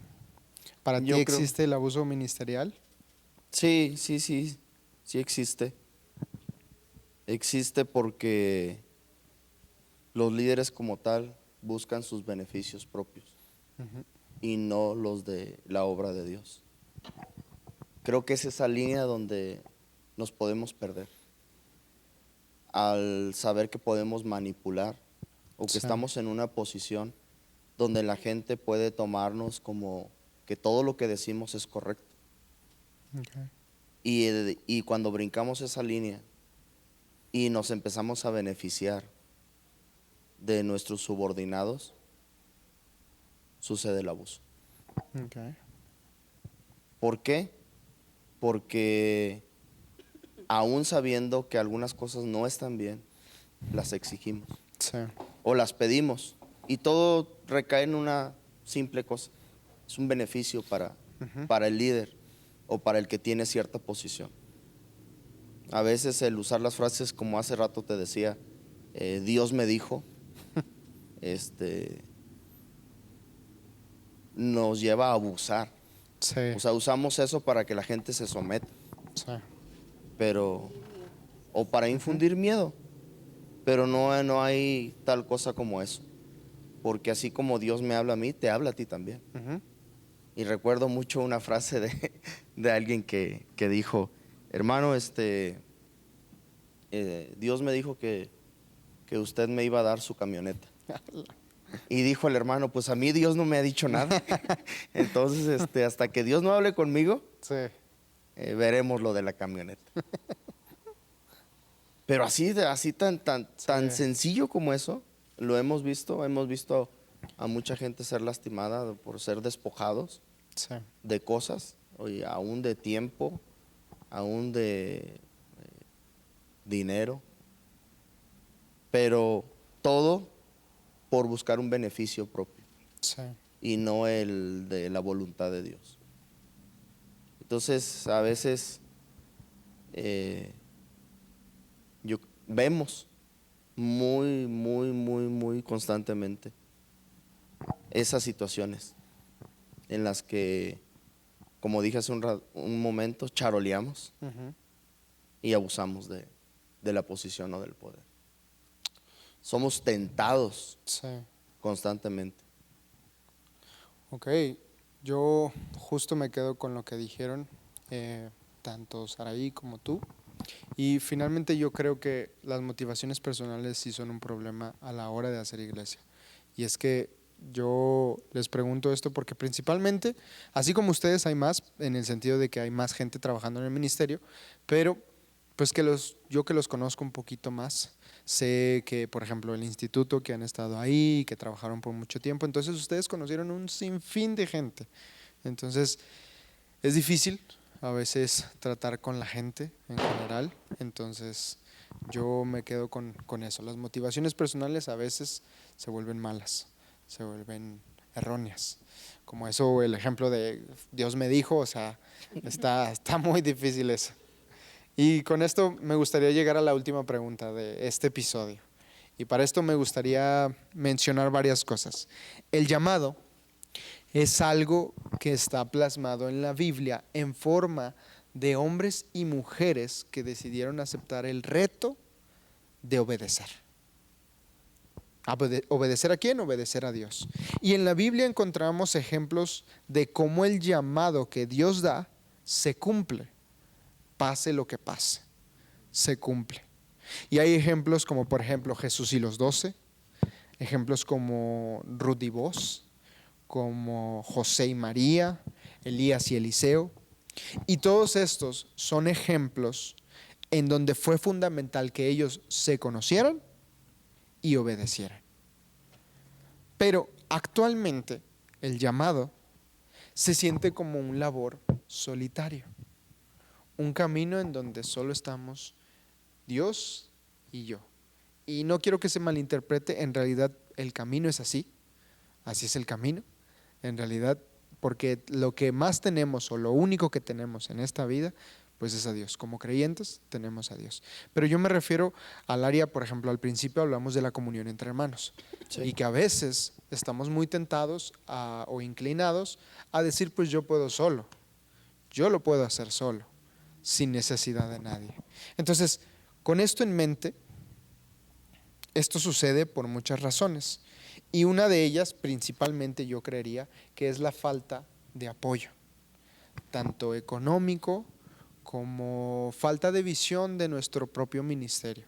¿para ti Yo creo, existe el abuso ministerial? sí, sí existe. Existe porque los líderes como tal buscan sus beneficios propios Ujú. y no los de la obra de Dios. Creo que es esa línea donde nos podemos perder al saber que podemos manipular o que Sí. estamos en una posición donde la gente puede tomarnos como que todo lo que decimos es correcto. Ok. Y cuando brincamos esa línea y nos empezamos a beneficiar de nuestros subordinados, sucede el abuso. Ok. ¿Por qué? Porque aún sabiendo que algunas cosas no están bien, las exigimos Sí. o las pedimos. Y todo recae en una simple cosa. Es un beneficio Ujú. para el líder o para el que tiene cierta posición. A veces el usar las frases como hace rato te decía, Dios me dijo, nos lleva a abusar. Sí. O sea, usamos eso para que la gente se someta, Sí. pero o para infundir miedo, pero no hay tal cosa como eso, porque así como Dios me habla a mí, te habla a ti también. Ujú. Y recuerdo mucho una frase de alguien que dijo, hermano, Dios me dijo que usted me iba a dar su camioneta. Y dijo el hermano, pues a mí Dios no me ha dicho nada. Entonces, hasta que Dios no hable conmigo, Sí. veremos lo de la camioneta. Pero así tan Sí. sencillo como eso, lo hemos visto a mucha gente ser lastimada por ser despojados Sí. de cosas, oye, aún de tiempo, aún de dinero, pero todo por buscar un beneficio propio Sí. y no el de la voluntad de Dios. Entonces, a veces vemos muy constantemente esas situaciones en las que, como dije hace un momento, charoleamos y abusamos de la posición o del poder. Somos tentados Sí. constantemente. Ok, yo justo me quedo con lo que dijeron tanto Saraí como tú. Y finalmente yo creo que las motivaciones personales sí son un problema a la hora de hacer iglesia. Y es que yo les pregunto esto porque principalmente, así como ustedes hay más, en el sentido de que hay más gente trabajando en el ministerio, pero pues yo que los conozco un poquito más, sé que por ejemplo el instituto que han estado ahí, que trabajaron por mucho tiempo, entonces ustedes conocieron un sinfín de gente. Entonces es difícil a veces tratar con la gente en general, entonces yo me quedo con eso. Las motivaciones personales a veces se vuelven malas, se vuelven erróneas. Como eso, el ejemplo de Dios me dijo, o sea, está muy difícil eso. Y con esto me gustaría llegar a la última pregunta de este episodio. Y para esto me gustaría mencionar varias cosas. El llamado es algo que está plasmado en la Biblia en forma de hombres y mujeres que decidieron aceptar el reto de obedecer. ¿Obedecer a quién? Obedecer a Dios. Y en la Biblia encontramos ejemplos de cómo el llamado que Dios da se cumple, pase lo que pase, se cumple. Y hay ejemplos como por ejemplo Jesús y los 12, ejemplos como Ruth y Boaz, como José y María, Elías y Eliseo. Y todos estos son ejemplos en donde fue fundamental que ellos se conocieran y obedecieran. Pero actualmente el llamado se siente como un labor solitario, un camino en donde solo estamos Dios y yo. Y no quiero que se malinterprete, en realidad el camino es así es el camino, en realidad, porque lo que más tenemos o lo único que tenemos en esta vida, pues es a Dios. Como creyentes tenemos a Dios. Pero yo me refiero al área, por ejemplo, al principio hablamos de la comunión entre hermanos, Sí. y que a veces estamos muy tentados o inclinados a decir, pues yo puedo solo, yo lo puedo hacer solo, sin necesidad de nadie. Entonces, con esto en mente, esto sucede por muchas razones. Y una de ellas, principalmente yo creería, que es la falta de apoyo, tanto económico como falta de visión de nuestro propio ministerio.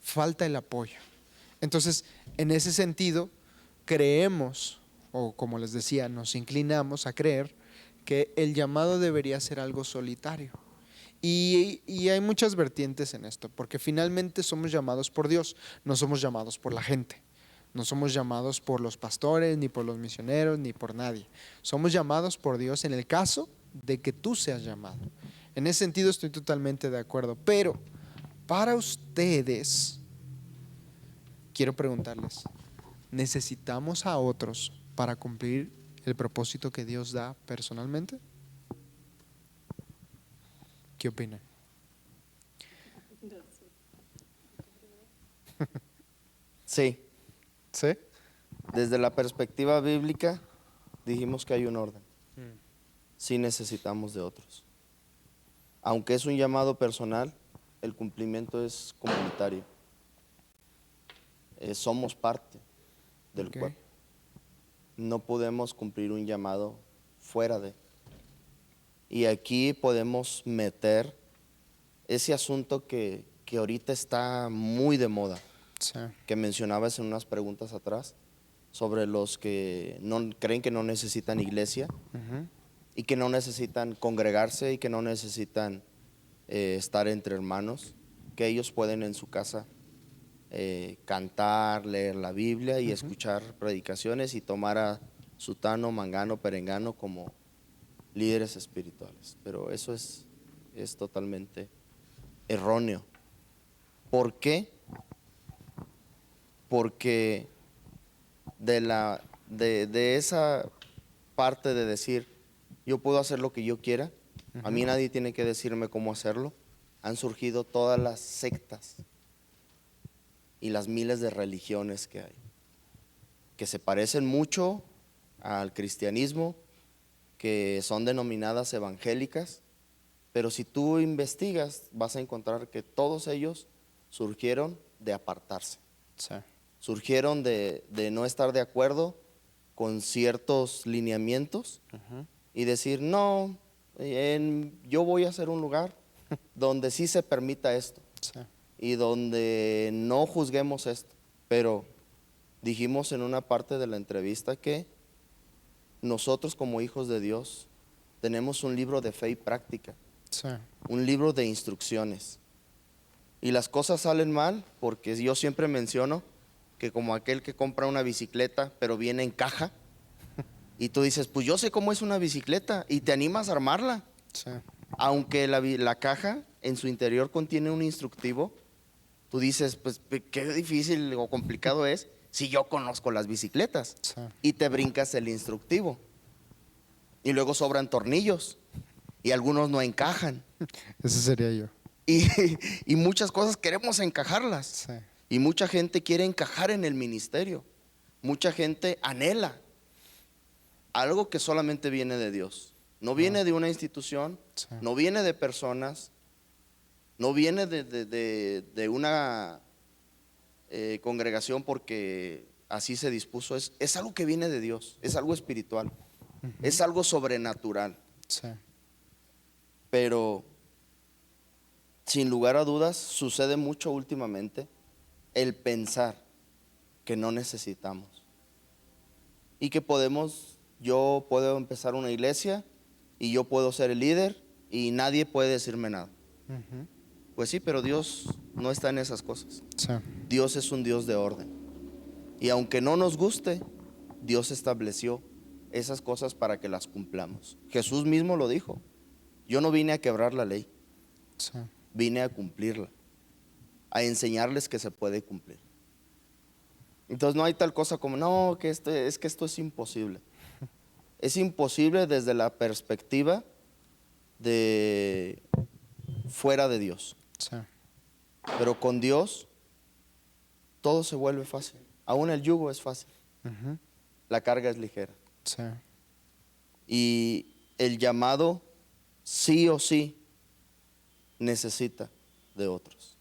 Falta el apoyo. Entonces, en ese sentido, creemos, o como les decía, nos inclinamos a creer que el llamado debería ser algo solitario. Y hay muchas vertientes en esto, porque finalmente somos llamados por Dios, no somos llamados por la gente. No somos llamados por los pastores, ni por los misioneros, ni por nadie. Somos llamados por Dios en el caso de que tú seas llamado. En ese sentido estoy totalmente de acuerdo. Pero para ustedes, quiero preguntarles, ¿necesitamos a otros para cumplir el propósito que Dios da personalmente? ¿Qué opinan? Sí, ¿Sí? desde la perspectiva bíblica dijimos que hay un orden. Sí necesitamos de otros. Aunque es un llamado personal, el cumplimiento es comunitario. Somos parte del Ok. cuerpo. No podemos cumplir un llamado fuera de. Y aquí podemos meter ese asunto que ahorita está muy de moda, Sí. que mencionabas en unas preguntas atrás, sobre los que no creen que no necesitan iglesia Ujú. y que no necesitan congregarse y que no necesitan estar entre hermanos, que ellos pueden en su casa cantar, leer la Biblia y escuchar predicaciones y tomar a sutano, mangano, perengano como líderes espirituales. Pero eso es totalmente erróneo. ¿Por qué? Porque de esa parte de decir, yo puedo hacer lo que yo quiera, a mí nadie tiene que decirme cómo hacerlo, han surgido todas las sectas y las miles de religiones que hay. que se parecen mucho al cristianismo, que son denominadas evangélicas, pero si tú investigas vas a encontrar que todos ellos surgieron de apartarse, Sí. surgieron de no estar de acuerdo con ciertos lineamientos y decir, no, yo voy a hacer un lugar donde sí se permita esto Sí. y donde no juzguemos esto. Pero dijimos en una parte de la entrevista que nosotros como hijos de Dios tenemos un libro de fe y práctica, Sí. un libro de instrucciones. Y las cosas salen mal porque yo siempre menciono que como aquel que compra una bicicleta pero viene en caja y tú dices, pues yo sé cómo es una bicicleta y te animas a armarla. Sí. Aunque la caja en su interior contiene un instructivo, tú dices, pues qué difícil o complicado es si yo conozco las bicicletas. Sí. Y te brincas el instructivo. Y luego sobran tornillos y algunos no encajan. Ese sería yo. Y, y muchas cosas queremos encajarlas. Sí. Y mucha gente quiere encajar en el ministerio. Mucha gente anhela algo que solamente viene de Dios. No viene de una institución, Sí. no viene de personas, no viene de una congregación porque así se dispuso. Es algo que viene de Dios, es algo espiritual, es algo sobrenatural. Sí. Pero sin lugar a dudas sucede mucho últimamente el pensar que no necesitamos y que yo puedo empezar una iglesia y yo puedo ser el líder y nadie puede decirme nada. Pues sí, pero Dios no está en esas cosas. Sí. Dios es un Dios de orden. Y aunque no nos guste, Dios estableció esas cosas para que las cumplamos. Jesús mismo lo dijo. Yo no vine a quebrar la ley, Sí. vine a cumplirla, a enseñarles que se puede cumplir. Entonces no hay tal cosa como, no, que esto es imposible. Es imposible desde la perspectiva de fuera de Dios. Sí. Pero con Dios todo se vuelve fácil. Aún el yugo es fácil. La carga es ligera. Sí. Y el llamado sí o sí necesita de otros.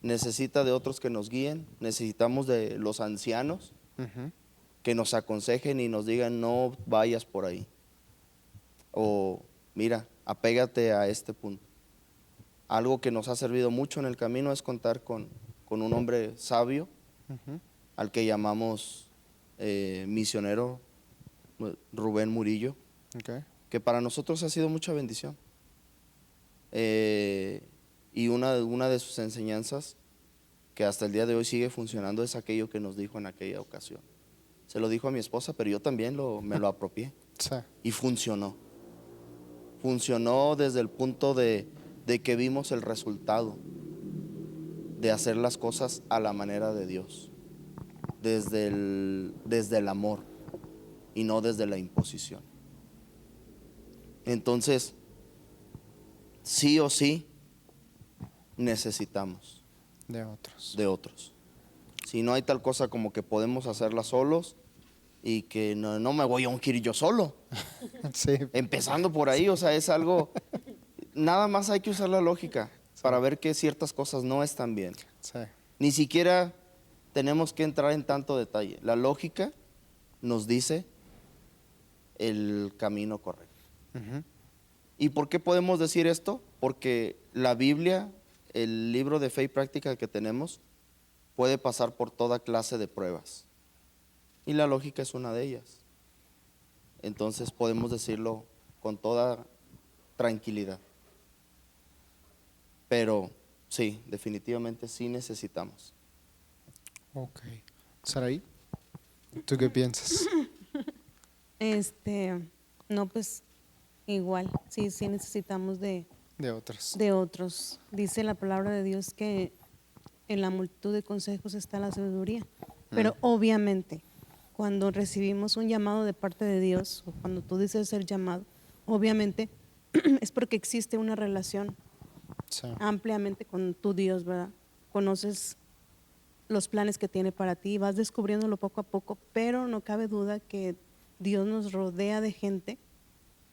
Necesita de otros que nos guíen. Necesitamos de los ancianos que nos aconsejen y nos digan, no vayas por ahí. O mira, apégate a este punto. Algo que nos ha servido mucho en el camino es contar con un hombre sabio, al que llamamos misionero Rubén Murillo, Okay. que para nosotros ha sido mucha bendición. Y una de sus enseñanzas, que hasta el día de hoy sigue funcionando, es aquello que nos dijo en aquella ocasión. Se lo dijo a mi esposa, pero yo también me lo apropié. Sí. Y funcionó. Funcionó desde el punto de que vimos el resultado de hacer las cosas a la manera de Dios, desde el amor y no desde la imposición. Entonces, sí o sí necesitamos De otros. de otros. Si no hay tal cosa como que podemos hacerla solos y que no me voy a ungir yo solo. Sí. Empezando por ahí, o sea, es algo, nada más hay que usar la lógica para ver que ciertas cosas no están bien. Sí. Ni siquiera tenemos que entrar en tanto detalle. La lógica nos dice el camino correcto. ¿Y por qué podemos decir esto? Porque la Biblia, el libro de fe y práctica que tenemos, puede pasar por toda clase de pruebas. Y la lógica es una de ellas. Entonces podemos decirlo con toda tranquilidad. Pero sí, definitivamente sí necesitamos. Ok. Saraí, ¿tú qué piensas? No, pues igual, sí, sí necesitamos De otros. de otros. Dice la palabra de Dios que en la multitud de consejos está la sabiduría. Pero obviamente, cuando recibimos un llamado de parte de Dios, o cuando tú dices el llamado, obviamente es porque existe una relación Sí. ampliamente con tu Dios, ¿verdad? Conoces los planes que tiene para ti, vas descubriéndolo poco a poco, pero no cabe duda que Dios nos rodea de gente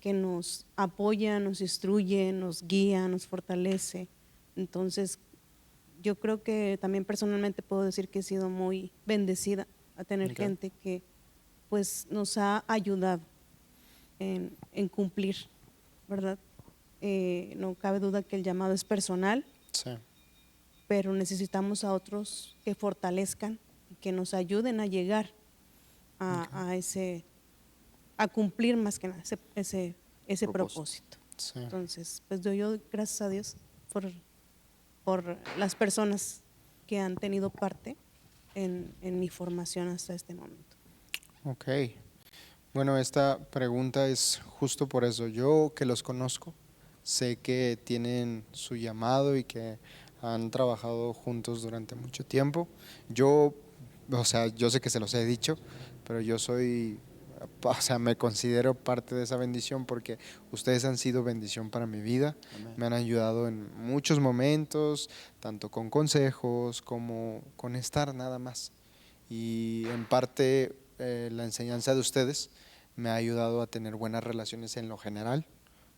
que nos apoya, nos instruye, nos guía, nos fortalece. Entonces, yo creo que también personalmente puedo decir que he sido muy bendecida a tener gente que pues nos ha ayudado en cumplir, ¿verdad? No cabe duda que el llamado es personal, Sí. pero necesitamos a otros que fortalezcan, que nos ayuden a llegar a cumplir más que nada ese propósito. Sí. Entonces, pues doy yo gracias a Dios por las personas que han tenido parte en mi formación hasta este momento. Ok. Bueno, esta pregunta es justo por eso. Yo que los conozco, sé que tienen su llamado y que han trabajado juntos durante mucho tiempo. Yo sé que se los he dicho, pero me considero parte de esa bendición porque ustedes han sido bendición para mi vida. Amén. Me han ayudado en muchos momentos, tanto con consejos como con estar nada más. Y en parte la enseñanza de ustedes me ha ayudado a tener buenas relaciones en lo general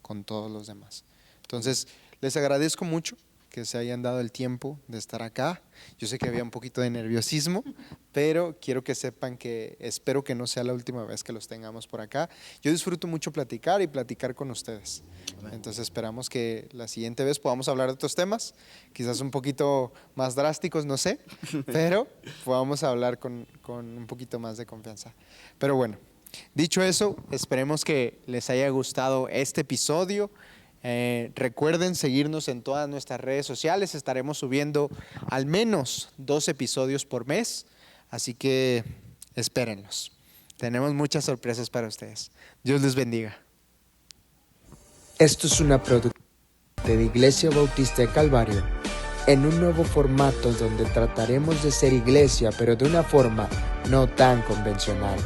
con todos los demás. Entonces, les agradezco mucho que se hayan dado el tiempo de estar acá. Yo sé que había un poquito de nerviosismo, pero quiero que sepan que espero que no sea la última vez que los tengamos por acá. Yo disfruto mucho platicar y platicar con ustedes. Entonces esperamos que la siguiente vez podamos hablar de otros temas, quizás un poquito más drásticos, no sé, pero podamos hablar con un poquito más de confianza. Pero bueno, dicho eso, esperemos que les haya gustado este episodio. Recuerden seguirnos en todas nuestras redes sociales. Estaremos subiendo al menos 2 episodios por mes, así que espérenlos. Tenemos muchas sorpresas para ustedes. Dios les bendiga. Esto es una producción de Iglesia Bautista de Calvario, en un nuevo formato donde trataremos de ser iglesia, pero de una forma no tan convencional,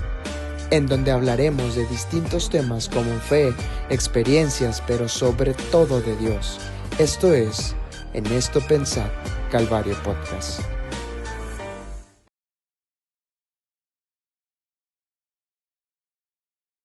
en donde hablaremos de distintos temas como fe, experiencias, pero sobre todo de Dios. Esto es En Esto Pensad, Calvario Podcast.